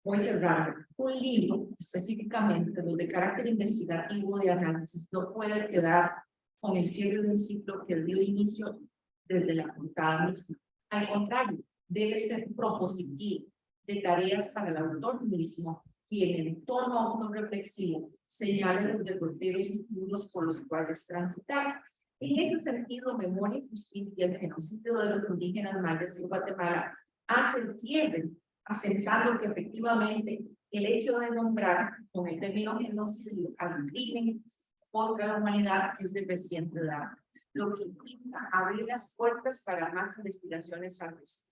Voy cerrando. Un libro, específicamente los de carácter investigativo de análisis, no puede quedar con el cierre de un ciclo que dio inicio desde la portada misma. Al contrario, debe ser propositivo de tareas para el autor mismo, quien en tono autorreflexivo señala los derroteros y futuros por los cuales transitar. En ese sentido, Memoria y Justicia, el genocidio de los indígenas mayas en Guatemala, hace el cierre asentando que efectivamente el hecho de nombrar con el término genocidio al crimen contra la humanidad es de reciente edad, lo que implica abrir las puertas para más investigaciones al respecto.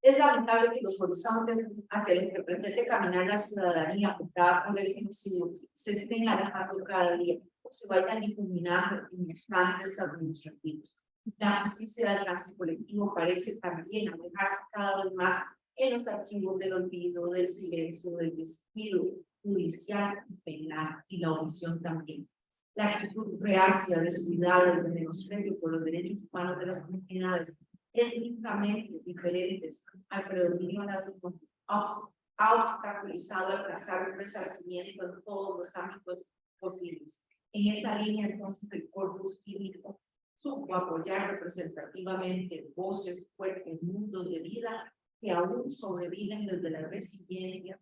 Es lamentable que los horizontes hacia los que pretende caminar la ciudadanía afectada por el genocidio se estén alejando cada día o se vayan difuminando en instantes administrativos. La justicia de alcance colectivo parece también alejarse cada vez más en los archivos del olvido, del silencio, del descuido judicial y penal, y la omisión también. La actitud reacia, descuidada y de menosprecio por los derechos humanos de las comunidades étnicamente diferentes al predominio nazismo ha obstaculizado alcanzar un resarcimiento en todos los ámbitos posibles. En esa línea, entonces, el corpus clínico supo apoyar representativamente voces fuertes, mundos de vida que aún sobreviven desde la resiliencia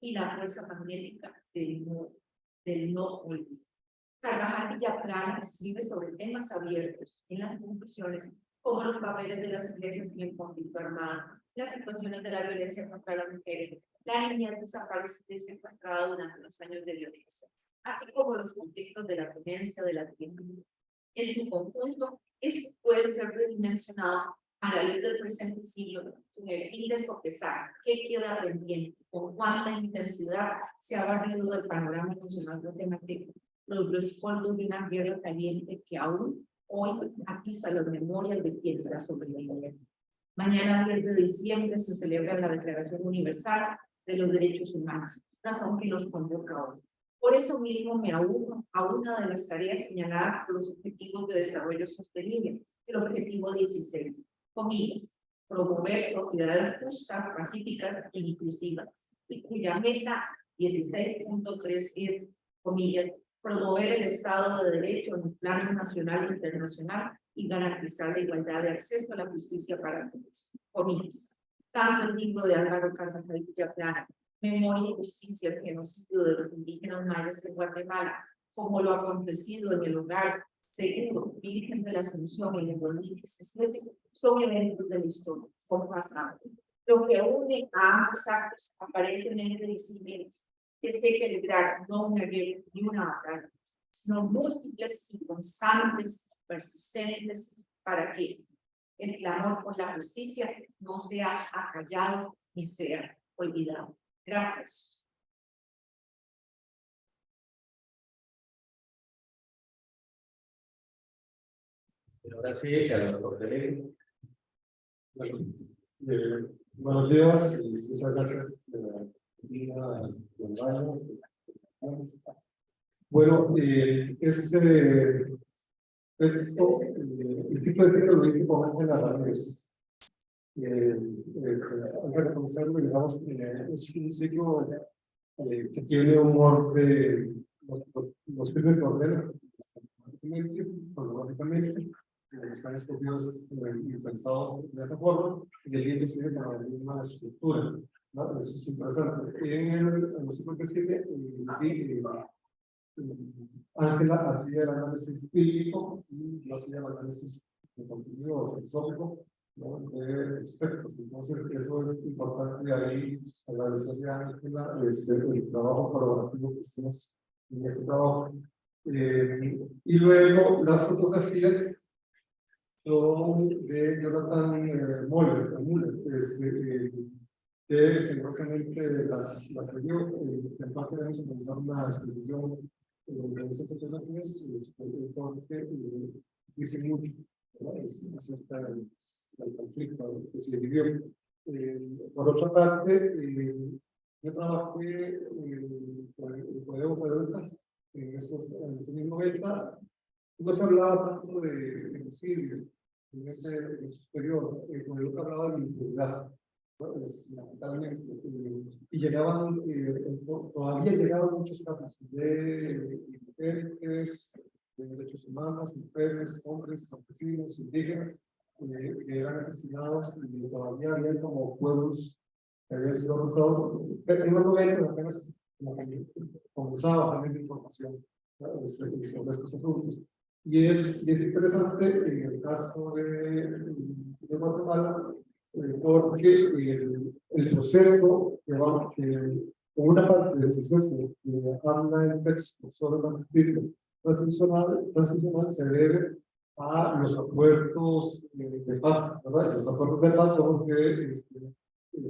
y la fuerza magnética del no olvido. Carvajal Villaplana escribe sobre temas abiertos en las conclusiones, como los papeles de las iglesias en el conflicto armado, las situaciones de la violencia contra las mujeres, la niñez desaparecida y secuestrada durante los años de violencia, así como los conflictos de la tenencia de la tierra. En su conjunto, esto puede ser redimensionado a la luz del presente siglo, con el fin de sopesar qué queda pendiente, con cuánta intensidad se ha barrido del panorama nacional problemático los rescoldos de una guerra caliente que aún hoy atiza las memorias de quienes la sobrevivieron. Mañana 10 de diciembre se celebra la Declaración Universal de los Derechos Humanos, razón que nos convoca hoy. Por eso mismo me auno a una de las tareas señaladas por los Objetivos de Desarrollo Sostenible, el objetivo 16, comillas, promover sociedades justas, pacíficas e inclusivas, y cuya meta 16.3 es, comillas, promover el Estado de Derecho en los planos nacional e internacional y garantizar la igualdad de acceso a la justicia para todos. Comillas. Tanto el libro de Álvaro Carvajal Villaplana, Memoria y Justicia, el genocidio de los indígenas mayas en Guatemala, como lo acontecido en el hogar seguro, Virgen de la Asunción en el 2017, son eventos de la historia, son pasados. Lo que une a ambos actos aparentemente disímiles es que equilibrar no una guerra ni una batalla, sino múltiples y constantes, persistentes, para que el clamor por la justicia no sea acallado ni sea olvidado. Gracias. Ahora sí, Carlos Cortelé. Buenos días y muchas gracias. Bueno, este texto, el tipo de texto lo hice con Ángela Ramírez. Hay que reconocerlo, digamos, es un ciclo que tiene humor de los crímenes de ordena, cronológicamente, están escogidos y pensados de esa forma, y el libro sigue con la misma estructura. ¿No? Eso es interesante. En los ciclos que sigue, Ángela hacía el análisis bíblico y yo hacía el análisis de contenido filosófico, ¿no? De aspectos. Entonces, eso es importante. Ahí agradecerle a Ángela el trabajo colaborativo que hicimos en este trabajo. Y luego, las fotografías son de Jonathan Muller, que generosamente las pidió. En parte debemos empezar una exposición de esas fotografías, porque dice mucho, ¿no? Acerca del conflicto que se vivió. Por otra parte, yo trabajé con el Colegio Pedrotas en ese mismo beta. No se hablaba tanto de genocidio en ese periodo, con el que hablaba de impunidad. Y llegaban, todavía llegaban muchos casos de mujeres, de derechos humanos, mujeres, hombres, campesinos, indígenas, que eran asesinados, y todavía había como pueblos que habían sido arrasados. En los 90 apenas comenzaba a salir información, ¿no? sobre estos asuntos. Y es interesante en el caso de Guatemala, porque el proceso que va, una parte del proceso que habla el texto sobre la justicia transicional se debe a los acuerdos de paz, ¿verdad? Los acuerdos de paz son los que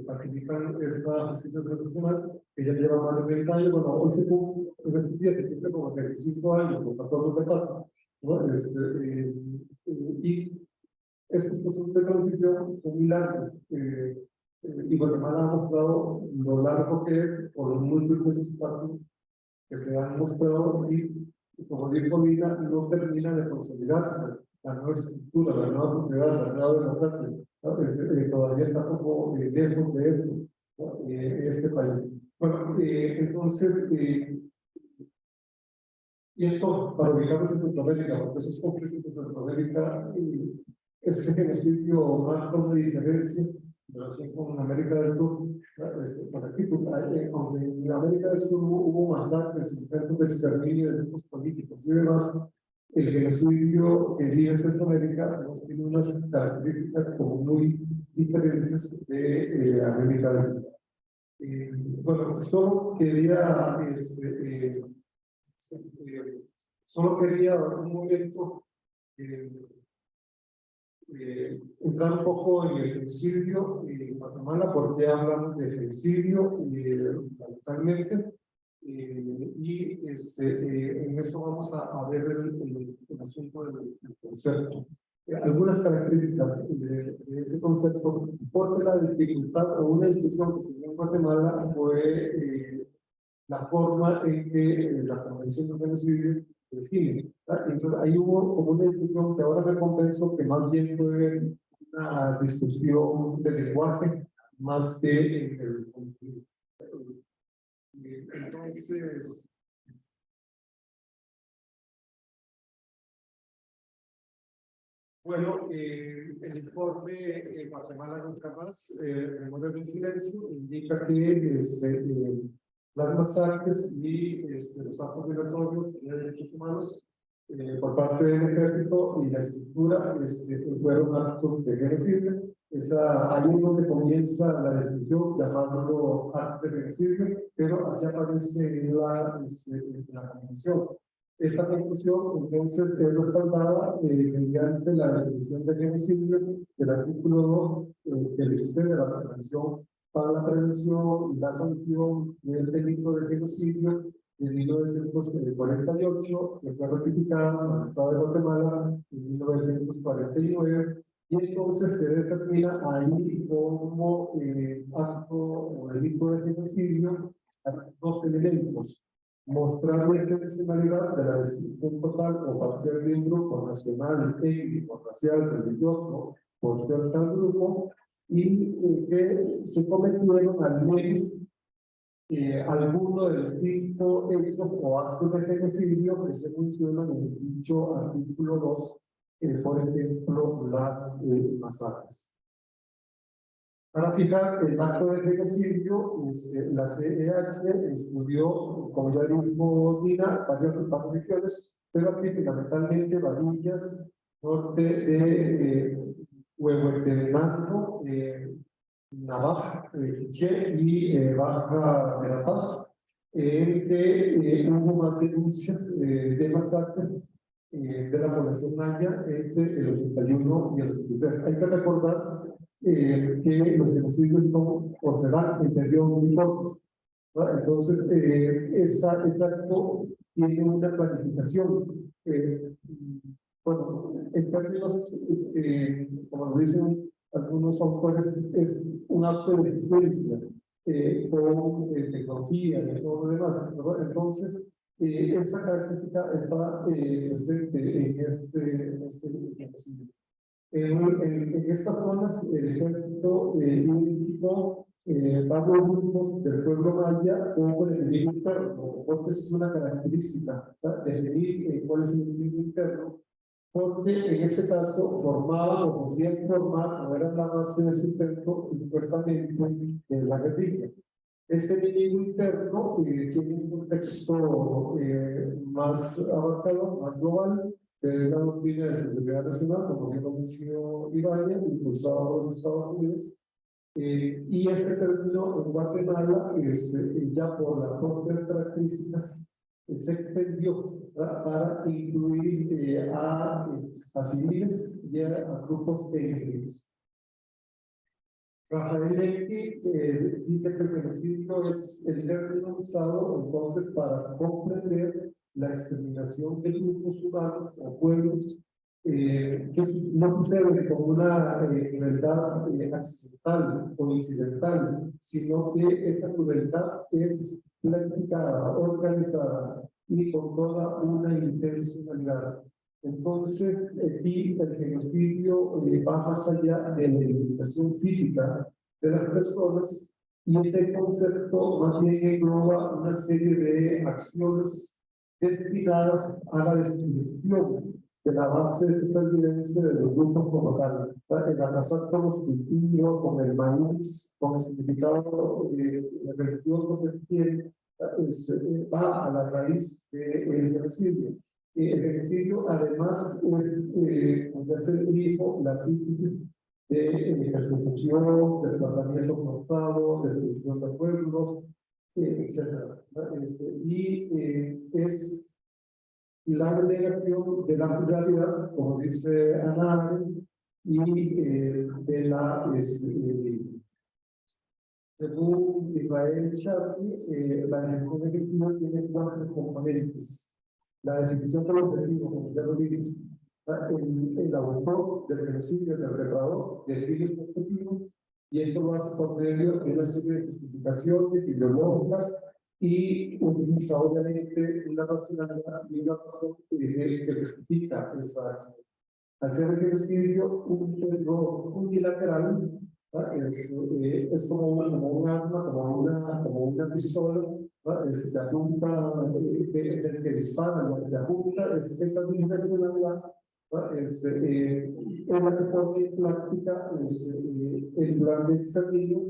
participan esta justicia transicional, que ya lleva más de 30 años, bueno, hoy se cumple, se cumple como 35 años, los acuerdos de paz, ¿no? Y estos procesos de transición son muy largos, y Guatemala ha mostrado lo largo que es, por los múltiples espacios que se han mostrado, y como dijo Lina, no termina de consolidarse la nueva estructura, la nueva sociedad, la nueva democracia, ¿no? Todavía está como lejos de eso, ¿no? Este país. Bueno, entonces, y esto para ubicarnos en Centroamérica, porque esos conflictos en Centroamérica es el genocidio más con diferencia en relación con América del Sur. Por aquí, aunque en América del Sur hubo masacres, intentos de exterminio de grupos políticos y demás, el genocidio que vive en Centroamérica tiene unas características como muy diferentes de América del Sur. Bueno, solo quería un momento entrar un poco en el genocidio en Guatemala, porque hablamos de genocidio fundamentalmente, y en eso vamos a ver el asunto del concepto. Algunas características de ese concepto, porque la dificultad o una discusión que se dio en Guatemala fue la forma en que la Convención de Genocidio define. Entonces, ahí hubo como una discusión que ahora me convenzo que más bien fue una discusión de lenguaje más que el contenido. Entonces, bueno, el informe Guatemala nunca más, Memorias del Silencio, indica que las masacres y los actos violatorios de derechos humanos por parte del ejército y la estructura fueron actos de genocidio. Ahí es donde comienza la discusión, llamándolo actos de genocidio, pero así aparece en la convención. Esta conclusión, entonces, es respaldada mediante la definición de genocidio del artículo 2 del sistema de la Convención para la prevención y la sanción del delito de genocidio de 1948, que fue ratificada en el Estado de Guatemala en 1949, y entonces se determina ahí como acto o delito de genocidio dos elementos: mostrar la intencionalidad de la destrucción total o parcial de un grupo nacional, étnico, racial, religioso, por cierto grupo, y que se cometieron al menos alguno de los 5 hechos o actos de genocidio que se mencionan en el dicho artículo 2, por ejemplo, las masacres. Para fijar el acto de genocidio, la CEH estudió, como ya dijo Dina, varias regiones, pero aquí fundamentalmente Varillas, norte de Huehuetenango, Navaja, Quiché y Baja de La Paz, en que hubo más denuncias de masacres de la población maya entre el 81 y el 83. Hay que recordar que los genocidios son por edad en periodos muy cortos, ¿no? Entonces, ese acto tiene una planificación. Bueno, en términos, como lo dicen algunos autores, es un acto de existencia con tecnología y todo lo demás, ¿no? Entonces, esa característica está presente en este genocidio. En estas zonas, el ejército identificó varios grupos del pueblo maya como el enemigo interno, porque es una característica, ¿verdad? Definir cuál es el enemigo interno, porque en este caso formaban o podían formar, no eran la base de sustento supuestamente de la guerrilla. Este enemigo interno tiene un contexto más abarcado, más global, de la doctrina de seguridad nacional, como bien lo mencionó Ibañez, impulsado por los Estados Unidos. Y este término en Guatemala, ya por las propias características, se extendió para incluir a civiles y a grupos étnicos. Rafael Leckie dice que el genocidio es el término usado entonces para comprender la exterminación de grupos humanos o pueblos que no sucede como una crueldad accidental o incidental, sino que esa crueldad es planificada, organizada y con toda una intencionalidad. Entonces, aquí el genocidio va más allá de la eliminación física de las personas y este concepto más bien engloba una serie de acciones destinadas a la destrucción de la base de supervivencia de los grupos como tal. El arrasar con los cultivos, con el maíz, con el significado religioso que tiene, va a la raíz del genocidio. El genocidio, además, ya se dijo, la síntesis de persecución, de desplazamiento forzado, de destrucción de pueblos, etc. Es la negación de la pluralidad, como dice Ana Arendt, y de la, según Israel Charty, la definición efectiva tiene 4 componentes. La definición de los objetivos, como ya lo dijimos, el autor del genocidio, el perpetrador, define su objetivo, y esto lo hace por medio de una serie de justificaciones ideológicas y utiliza obviamente una racionalidad y una razón que justifica esa acción. Al ser el genocidio unilateral, es como un arma, como una pistola, se apunta, que dispara, lo que te apunta, es esa unilateralidad, es la que pone en práctica el plan de exterminio.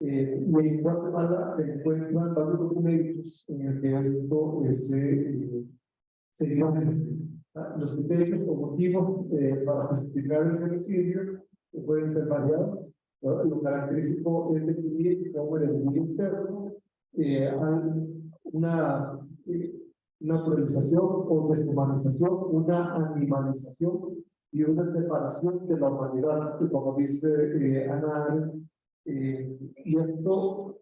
Y en Guatemala se encuentran varios documentos en el que esto se dio. Los criterios o motivos para justificar el genocidio pueden ser variados. Lo característico es definir cómo en el mundo interno hay una naturalización o deshumanización, una animalización y una separación de la humanidad, como dice Ana Arendt. Y esto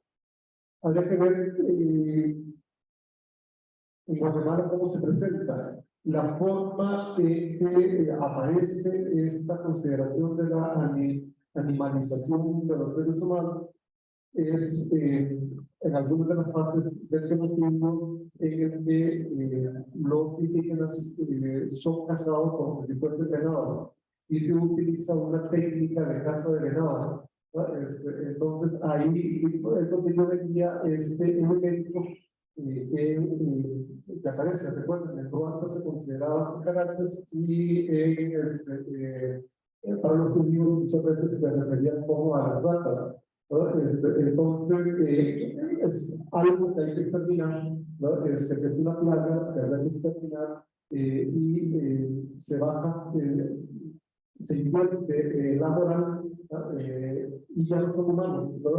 habría que ver en Guatemala cómo se presenta. La forma que aparece esta consideración de la animalización de los seres humanos es en algunas de las partes del genocidio en el que los indígenas son cazados por tipos de venado y se utiliza una técnica de caza de venado. Entonces ahí es donde yo veía este elemento que aparece, recuerden, en Ruanda se consideraban cucarachas y para los judíos muchas veces se referían como a las ratas. Entonces, es algo que hay que exterminar, ¿no? Que es una plaga que hay que exterminar y se baja, se invierte la moral y ya no son humanos, ¿no?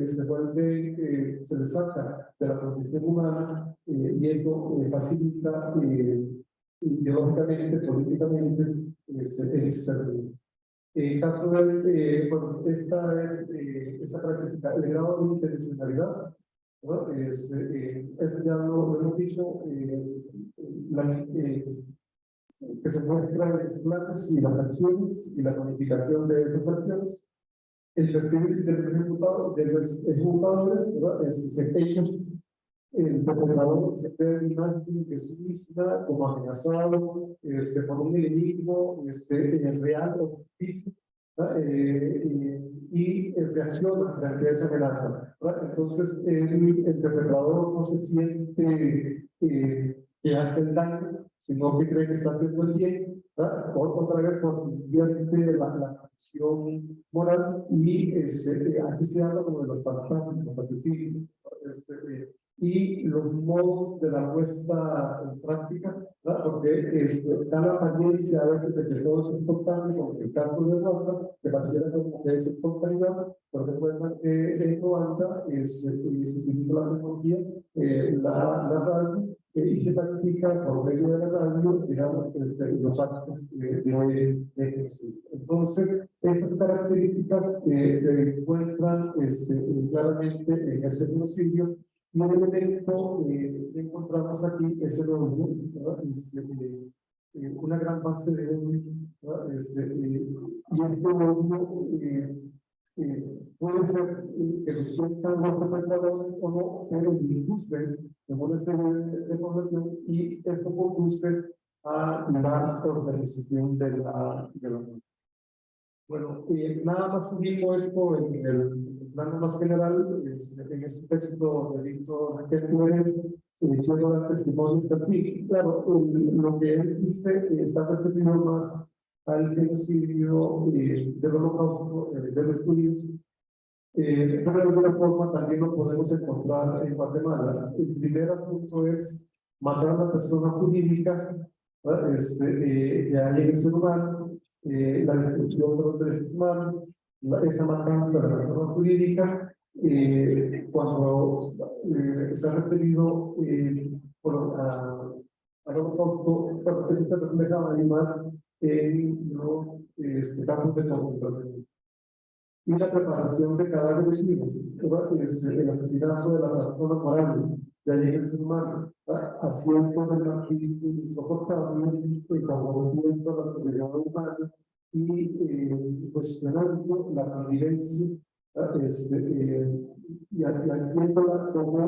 Se vuelve, se les saca de la condición humana y eso facilita ideológicamente, políticamente, el exterminio. En caso de, bueno, esta característica, el grado de intencionalidad, ¿no? Ya lo hemos dicho, que se muestra en los planes y las acciones y la planificación de esas acciones. El perfil del ejecutado, de los ejecutadores, ellos, el perpetrador se ve en imagen de sí misma como amenazado por un enemigo real o ficticio, y reacciona frente a esa amenaza. Entonces, el perpetrador no se siente que hace el daño, sino que cree que está haciendo el bien, otra vez convierte la acción moral y aquí se habla como de los fantasmas, los asesinos, y los modos de la puesta en práctica, ¿verdad? Porque da la apariencia a veces de que todo es espontáneo, como el caso de Rafa, que pareciera como que es espontaneidad, pero recuerda que en Ruanda se utiliza la tecnología, la radio, y se practica por medio de la radio, digamos, los actos de genocidio. Entonces, estas características se encuentran claramente en este genocidio. Y un elemento que encontramos aquí es el odio, ¿verdad? Una gran base de odio, ¿verdad? Y este odio puede ser que lo sientan los perpetradores o no, pero industria en una serie de población y esto conduce a la organización de la bueno, nada más digo esto en el plano más general, en este texto de Víctor Raquel, quiero dar testimonios de aquí. Claro, lo que él dice está referido más al genocidio del Holocausto de los judíos, pero de alguna forma también lo podemos encontrar en Guatemala. El primer asunto es matar a una persona jurídica, ¿verdad? Que hay en el ser humano, la destrucción de los derechos humanos, esa matanza de la persona jurídica, cuando se ha referido al holocausto, porque se refleja además en los campos de concentración. Y la preparación de cadáveres vivos, es el asesinato de la persona moral, de ahí el ser humano, haciendo de la vida insoportable, comprometiendo la seguridad humana y cuestionando la convivencia, y haciéndola como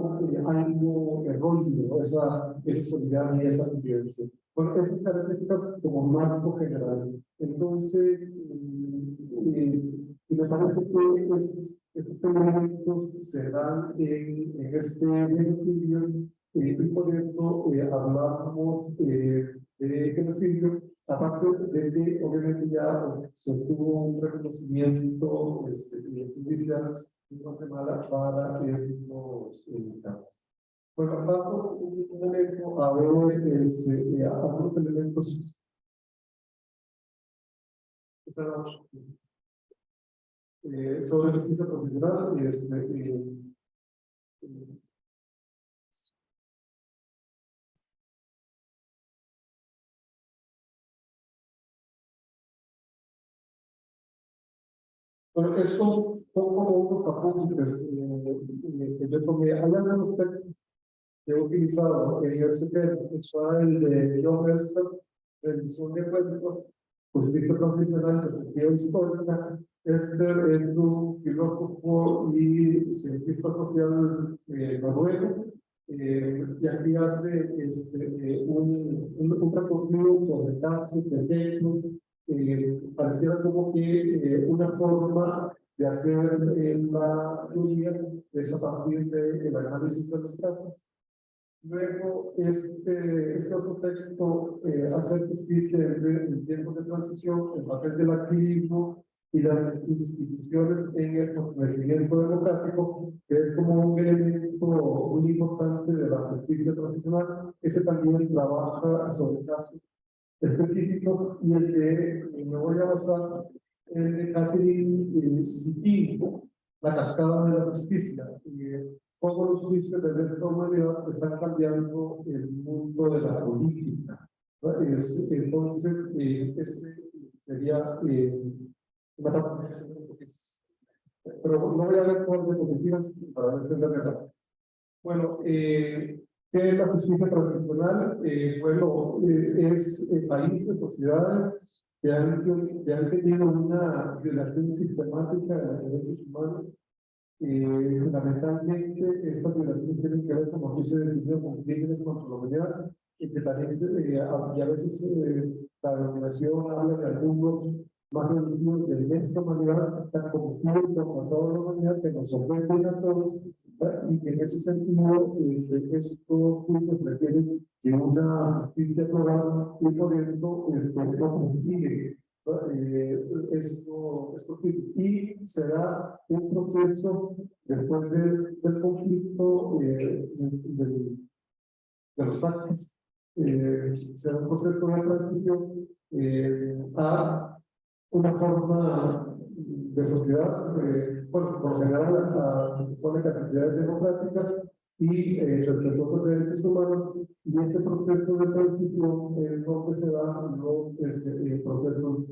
algo erróneo, esa solidaridad y esa convivencia. Bueno, esas características como marco general. Entonces, y me parece que estos elementos se dan en este genocidio, y por eso hablamos de genocidio, aparte de que obviamente ya se tuvo un reconocimiento judicial en Guatemala para estos casos. Bueno, paso un momento a ver algunos elementos. Sobre justicia profesional, bueno, estos son como unos apuntes que yo tomé. Hay algunos textos que he utilizado en este tema, está el de John Esther, revisión de cuentos, justicia profesional, perspectiva histórica. Este es un filósofo y cientista social noruego, y aquí hace un recorrido sobre casos, de ejemplos, pareciera como que una forma de hacer la teoría es a partir del análisis de los casos. Luego, este otro texto hace justicia en tiempos de transición, el papel del activismo y las instituciones en el fortalecimiento democrático, que es como un elemento muy importante de la justicia transicional. Ese también trabaja sobre casos específicos, y el que me voy a basar en de Catherine Sittin, la cascada de la justicia. Todos los juicios de esta humanidad están cambiando el mundo de la política. Entonces, ese sería pero no voy a ver todas las diapositivas para no entender. Bueno, ¿qué es la justicia transicional? Bueno, es países, sociedades que han tenido una violación sistemática de los derechos humanos. Fundamentalmente, estas violaciones tienen que ver, como aquí se definió, con crímenes contra la humanidad, y que también y a veces la denominación habla de algunos más reducidos de esta manera, tan como contra toda la humanidad, que nos ofenden a todos, y que en ese sentido, estos puntos requieren de una justicia global, y por esto no consigue Y será un proceso después del conflicto de los actos, será un proceso de transición a una forma de sociedad, bueno, por lo general se supone que actividades democráticas y respetuosas de derechos humanos, y este proceso de transición es donde se dan los procesos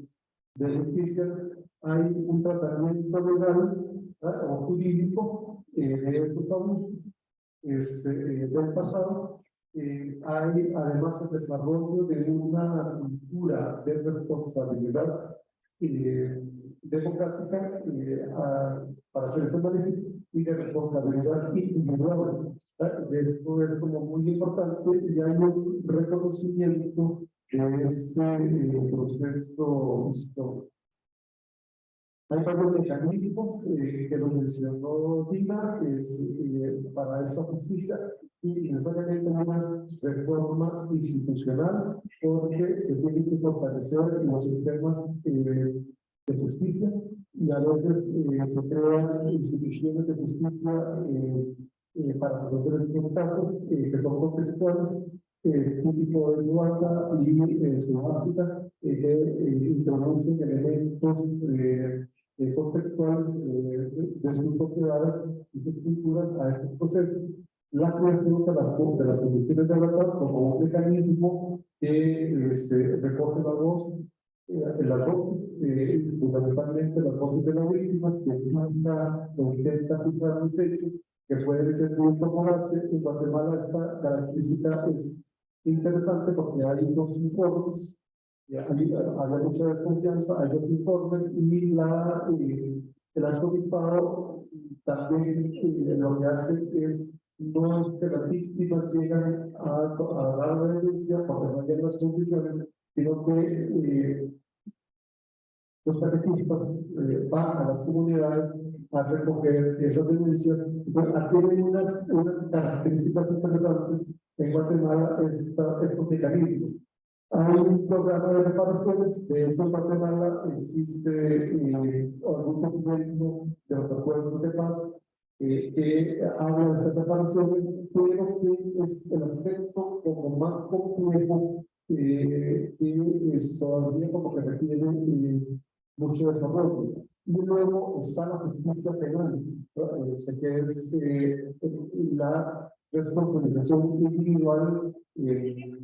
de justicia. Hay un tratamiento legal o jurídico de estos abusos del pasado. Hay además el desarrollo de una cultura de responsabilidad democrática para hacer ese análisis y de responsabilidad individual. Esto es como muy importante y hay un reconocimiento de este proceso histórico. Hay varios mecanismos que lo mencionó Dina, para esta justicia y necesariamente una reforma institucional porque se tienen que fortalecer los sistemas de justicia y a veces se crean instituciones de justicia para resolver estos casos que son contextuales, típico de Ruanda y Sudáfrica, que introducen elementos contextuales de sus sociedades y sus culturas a estos procesos. La creación de las condiciones de verdad como un mecanismo que recoge la voz, las voces, fundamentalmente las voces de las víctimas, que intenta fijar los hechos, que pueden ser muy populares. En Guatemala esta característica es interesante porque hay dos informes. Hay mucha desconfianza, hay dos informes y el arzobispado también lo que hace es no es que las víctimas llegan a dar la denuncia porque no hay las condiciones, sino que los catequistas van a las comunidades a recoger esas denuncias. Aquí hay unas características interesantes en Guatemala, estos mecanismos. Hay un programa de reparaciones. De hecho, en Guatemala existe algún documento de los acuerdos de paz que habla de estas reparaciones, pero que es el aspecto como más complejo que es todavía como que requiere mucho desarrollo. Y luego está la justicia penal, que es la responsabilización individual de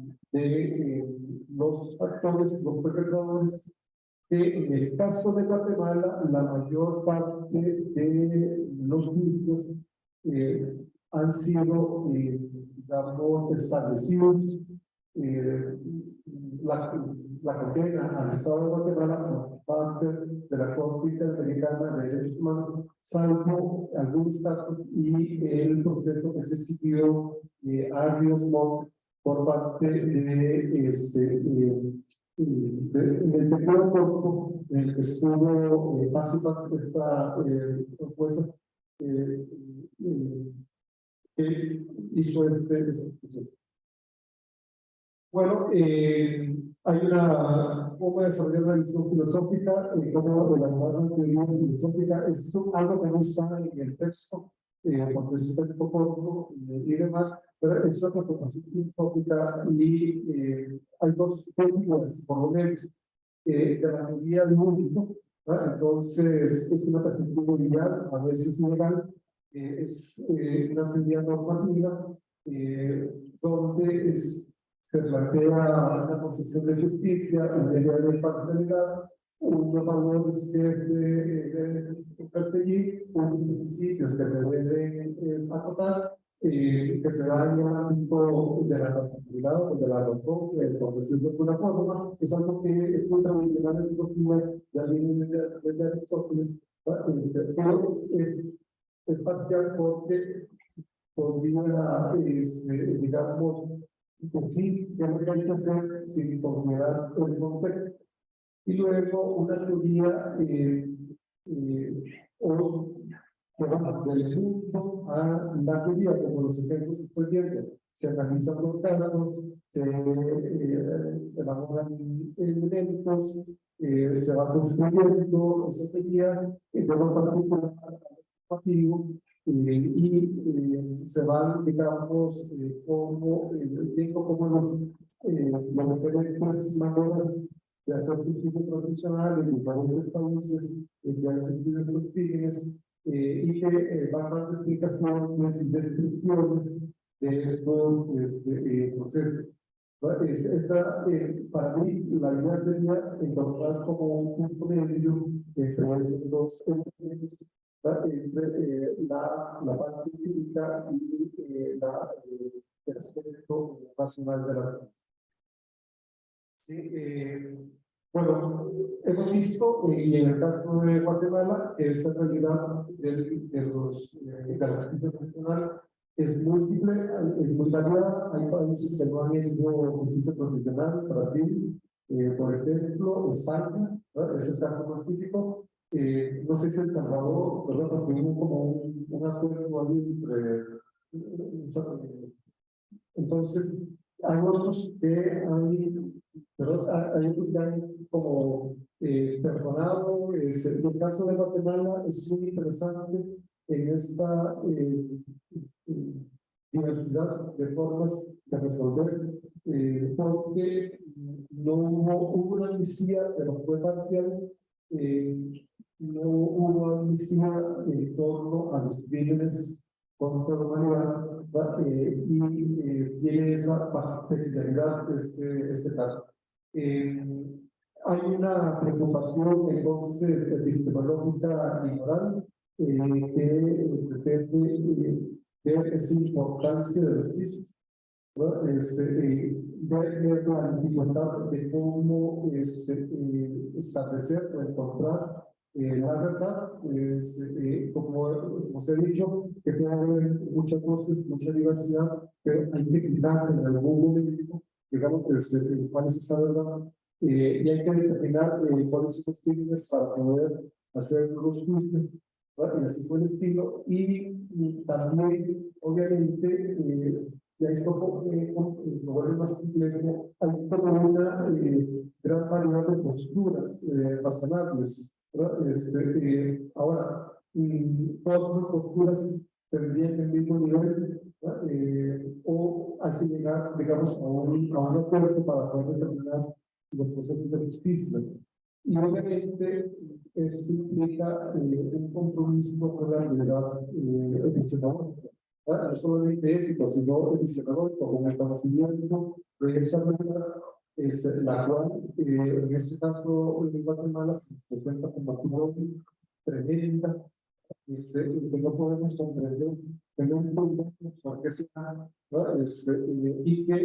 los actores, los perpetradores, que en el caso de Guatemala, la mayor parte de los juicios han sido, digamos, establecidos. La condena al Estado de Guatemala por parte de la Corte Interamericana de Derechos Humanos, salvo algunos casos y el proceso que se siguió a por parte de en el periodo corto en el que estuvo esta propuesta que hizo este proceso. Bueno, hay cómo desarrollar una visión filosófica, cómo elaborar una teoría filosófica. Es algo que no está en el texto, porque es un texto corto y demás, pero es una preocupación filosófica y hay dos técnicas, por lo menos, de la teoría del mundo. Entonces, es una perspectiva ideal, a veces legal, es una teoría normativa, donde se plantea una concepción de justicia, una idea de parcialidad, unos valores que se perseguir, unos principios que se deben acotar, que se dan en el ámbito de la responsabilidad o de la razón, por decirlo de alguna forma, es algo que es muy tradicional en filosofía, ya viene desde Aristóteles, pero es parcial porque podría, digamos, pues sí, ya lo que hay que hacer sin considerar el contexto. Y luego una teoría o que van del punto a la teoría, como los ejemplos que estoy viendo, se analizan los casos, se elaboran elementos, se va construyendo esa teoría de lo particular pasivo y se van, digamos, como viendo como los diferentes maneras de hacer justicia profesional en diferentes países, que han sufrido los crímenes, y que van dando explicaciones y descripciones de estos procesos. Para mí, la idea sería encontrar como un punto medio entre esos dos elementos, entre la parte crítica y el aspecto nacional de la. Sí, bueno, hemos visto, y en el caso de Guatemala, esa realidad de la justicia profesional es múltiple, es muy variada. Hay países que no han hecho justicia profesional, Brasil, por ejemplo, España, ¿verdad? Ese es el caso más típico. No sé si El Salvador, ¿verdad? Porque hubo como un acuerdo ahí entonces, hay otros que hay otros que han como perdonado. El caso de Guatemala es muy interesante en esta diversidad de formas de resolver, porque no hubo una amnistía, pero fue parcial. No hubo amnistía en torno a los crímenes contra la humanidad, y tiene esa peculiaridad este caso. Hay una preocupación entonces epistemológica y moral que pretende ver esa importancia de los juicios, ver la dificultad de cómo establecer o encontrar la verdad, como os he dicho, que puede haber muchas voces, mucha diversidad, pero hay que quitar en algún momento, digamos, cuál es esa verdad, y hay que determinar cuáles son los crímenes para poder hacer los juicios, ¿verdad? Y así fue el estilo, y también, obviamente, ya esto lo vuelve más complejo. Hay como una gran variedad de posturas razonables, ¿verdad? Ahora, todas esas posturas tendrían el mismo nivel, o hay que llegar, digamos, a un acuerdo para poder determinar los procesos de justicia. Y obviamente esto implica un compromiso con la libertad epistemológica, no solamente ético, sino epistemológico, con el conocimiento de esa realidad, la cual en este caso en Guatemala se presenta como una tremenda, que no podemos comprender, que no entendemos por qué se da, y que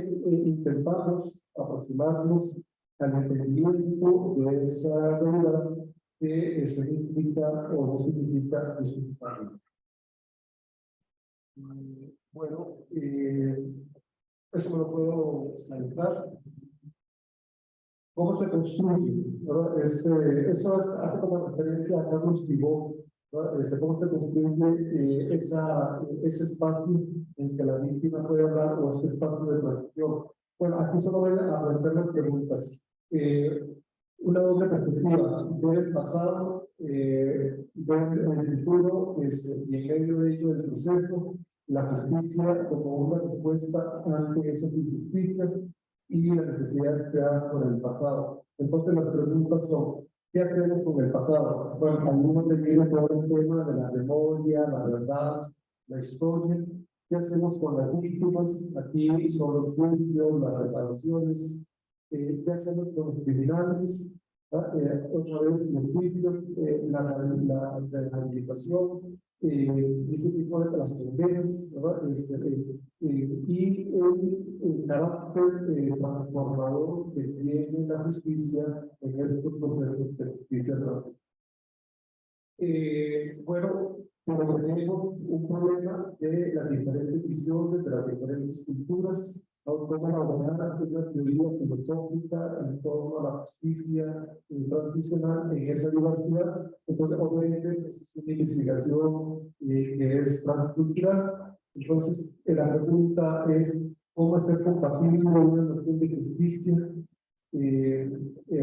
intentamos aproximarnos al entendimiento de esa realidad que significa o no significa justificarlo. Bueno, eso me lo puedo saltar. ¿Cómo se construye? Eso hace como referencia a Carlos Pivot, cómo se construye ese espacio en que la víctima puede hablar, o ese espacio de transición. Bueno, aquí solo voy a plantear las preguntas. Una doble perspectiva, ver el pasado, ver el futuro, y en medio de ello el proceso, la justicia como una respuesta ante esas injusticias y la necesidad creada por el pasado. Entonces las preguntas son, ¿qué hacemos con el pasado? Bueno, algunos le viene todo el tema de la memoria, la verdad, la historia. ¿Qué hacemos con las víctimas? Aquí son los juicios, las reparaciones. ¿Qué hacemos con los criminales? Otra vez los juicios, la rehabilitación, ese tipo de las condenas, ¿verdad? Y el carácter transformador que tiene la justicia en estos procesos de justicia. Bueno, pero tenemos un problema de las diferentes visiones, de las diferentes culturas, cómo elaborar una teoría filosófica en torno a la justicia transicional en esa diversidad. Entonces, obviamente, es una investigación que es transcultural. Entonces, la pregunta es, ¿cómo hacer compatible una noción de justicia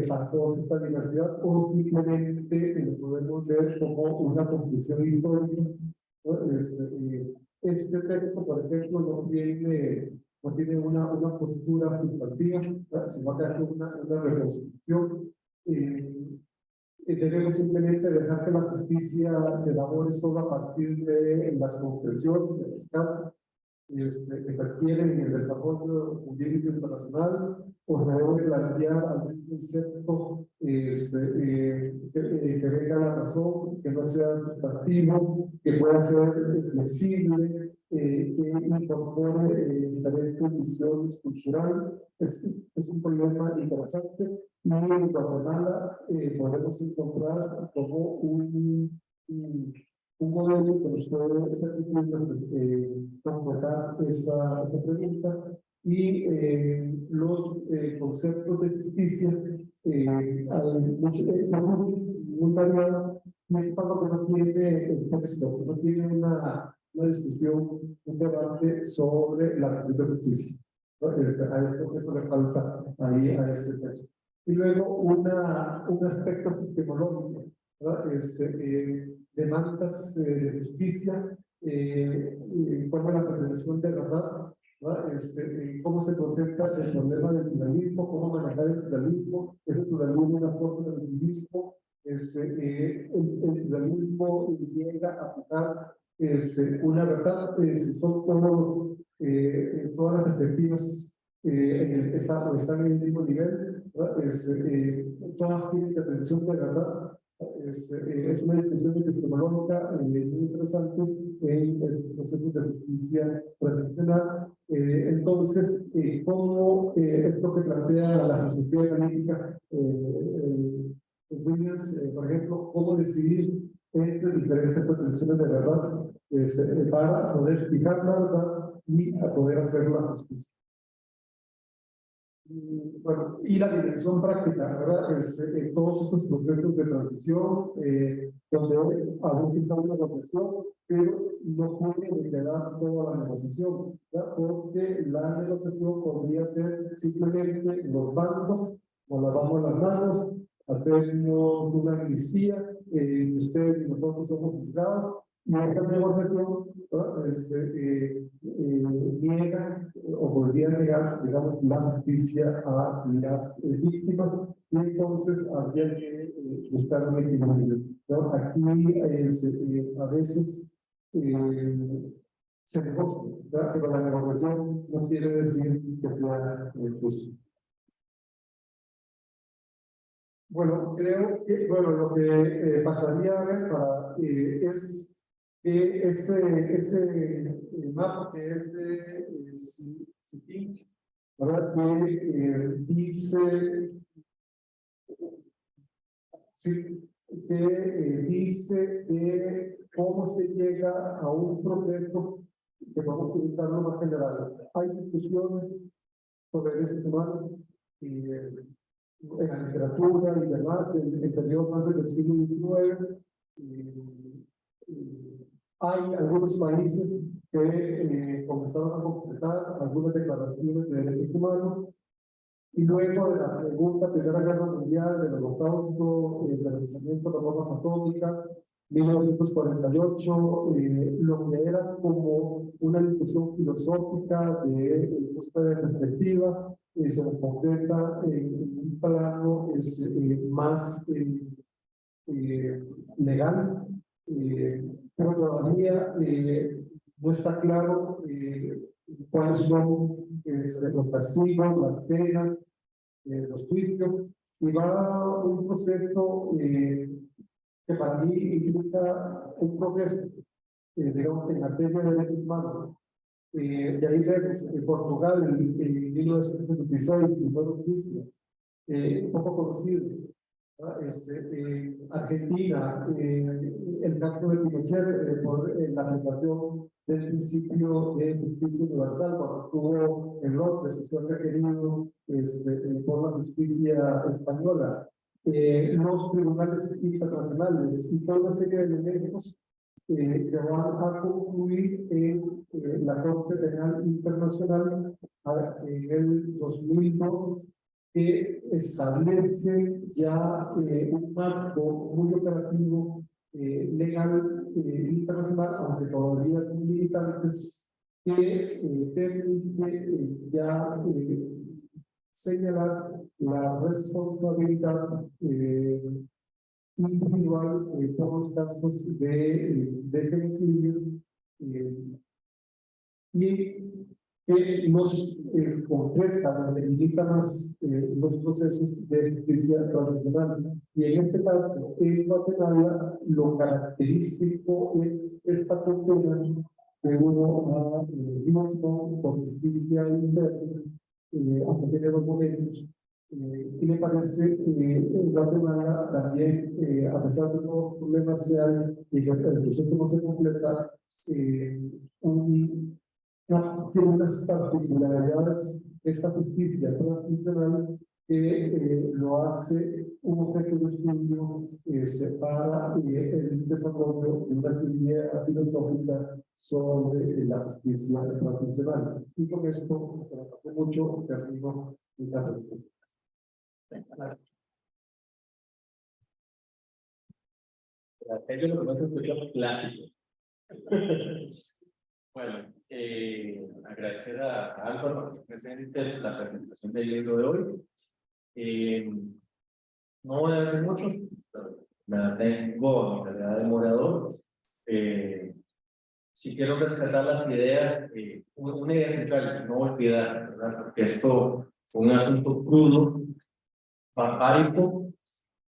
para toda esta diversidad, o simplemente lo podemos ver como una conclusión histórica, ¿no? Este texto, por ejemplo, no tiene una postura sustantiva, sino que hace una reconstrucción. Debemos simplemente dejar que la justicia se elabore solo a partir de las conclusiones de los casos que se adquieren en el desarrollo jurídico internacional, o se debe plantear algún concepto que venga a la razón, que no sea sustantivo, que pueda ser flexible, que incorpore diferentes visiones culturales. Es un problema interesante. Y en Guatemala podemos encontrar como un modelo que nos puede completar esa pregunta, y los conceptos de justicia son muy variados, y es algo que no tiene el texto, no tiene una discusión, un debate sobre la justicia. ¿No? A eso le falta ahí a este texto. Y luego un aspecto epistemológico, ¿verdad? Demandas de justicia, como la prevención de verdad, ¿verdad? Cómo se concepta el problema del pluralismo, cómo manejar el pluralismo, ese pluralismo es una forma de pluralismo, el pluralismo llega a aplicar una verdad, son todas las perspectivas están en el mismo nivel, todas tienen atención de verdad. Es una discusión epistemológica muy interesante en el proceso de justicia transicional. Entonces, ¿cómo esto que plantea la filosofía analítica, Williams, por ejemplo, cómo decidir entre diferentes pretensiones de verdad para poder fijar la verdad y a poder hacer la justicia? Bueno, y la dimensión práctica, ¿verdad? Todos estos procesos de transición, donde a veces está una negociación, pero no puede quedar toda la negociación, ¿verdad? Porque la negociación podría ser simplemente los bancos, nos lavamos las manos, hacemos una amnistía, usted y nosotros somos juzgados, y esta negociación niega o podría negar, digamos, la justicia a las víctimas, y entonces habría que buscar un equilibrio, ¿no? Aquí a veces se negocia, ¿verdad? Pero la negociación no quiere decir que sea justo. Bueno, creo que lo que pasaría a ver es que ese mapa que es de CIPINC, ¿verdad? Que dice, sí, dice cómo se llega a un proceso que vamos a utilizarlo más general. Hay discusiones sobre derechos humanos en la literatura y demás, en el periodo antes del siglo XIX. Hay algunos países que comenzaron a completar algunas declaraciones de derechos humanos, y luego de la Primera Guerra Mundial, del Holocausto, del lanzamiento de las bombas atómicas, 1948, lo que era como una discusión filosófica de búsqueda de perspectiva, se nos concreta en un plano más legal, pero todavía no está claro cuáles son los castigos, las penas, los juicios, y va un proceso que para mí implica un progreso, digamos, en materia de derechos humanos. De ahí vemos en Portugal en 1976, y fueron juicios poco conocidos, Argentina, el caso de Pinochet por la aplicación del principio de justicia universal, cuando estuvo en Londres, se fue requerido por la justicia española, los tribunales internacionales y toda una serie de elementos que van a concluir en la Corte Penal Internacional en el 2002, que establece ya un marco muy operativo legal internacional, aunque todavía hay limitantes, que permite ya señalar la responsabilidad individual por los casos de genocidio y que nos concreta, nos delimita más los procesos de justicia tradicional. Y en este caso, en Guatemala, lo característico es esta cultura que uno ha visto por justicia interna, hasta tiene dos momentos. Y me parece que en Guatemala también, a pesar de todos los problemas que hay y que el proceso no se completa, tiene unas particularidades esta justicia transnacional que lo hace un objeto de estudio para el desarrollo de una teoría filosófica sobre la justicia transnacional. Y con esto, hace mucho, termino muchas respuestas. Aquello lo que no se clásico. Bueno, agradecer a Álvaro, a los presentes, la presentación del libro de hoy. No voy a decir mucho, pero me atengo a mi calidad de moderador. Si quiero rescatar las ideas, una idea central, no olvidar, ¿verdad? Porque esto fue un asunto crudo, barbárico,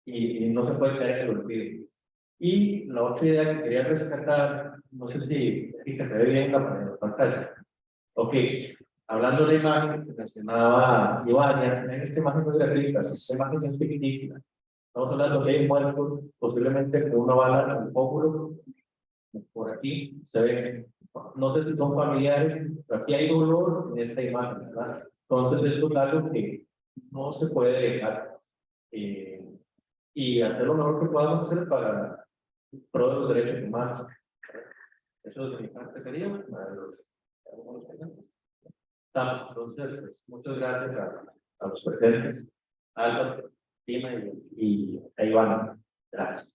y no se puede caer en el olvido. Y la otra idea que quería rescatar, no sé si se ve bien la pantalla. Ok, hablando de imagen que mencionaba Ivania, en esta imagen no es gratuita, esta imagen es ficticia. Estamos hablando que hay muertos, posiblemente con una bala en el pómulo. Por aquí se ven, no sé si son familiares, pero aquí hay dolor en esta imagen, ¿verdad? Entonces esto es algo que no se puede dejar. Y hacer lo mejor que podamos hacer para pro de los derechos humanos. Eso de mi parte sería para los estamos. Entonces, pues, muchas gracias a los presentes, a Álvaro, Tina y a Iván. Gracias.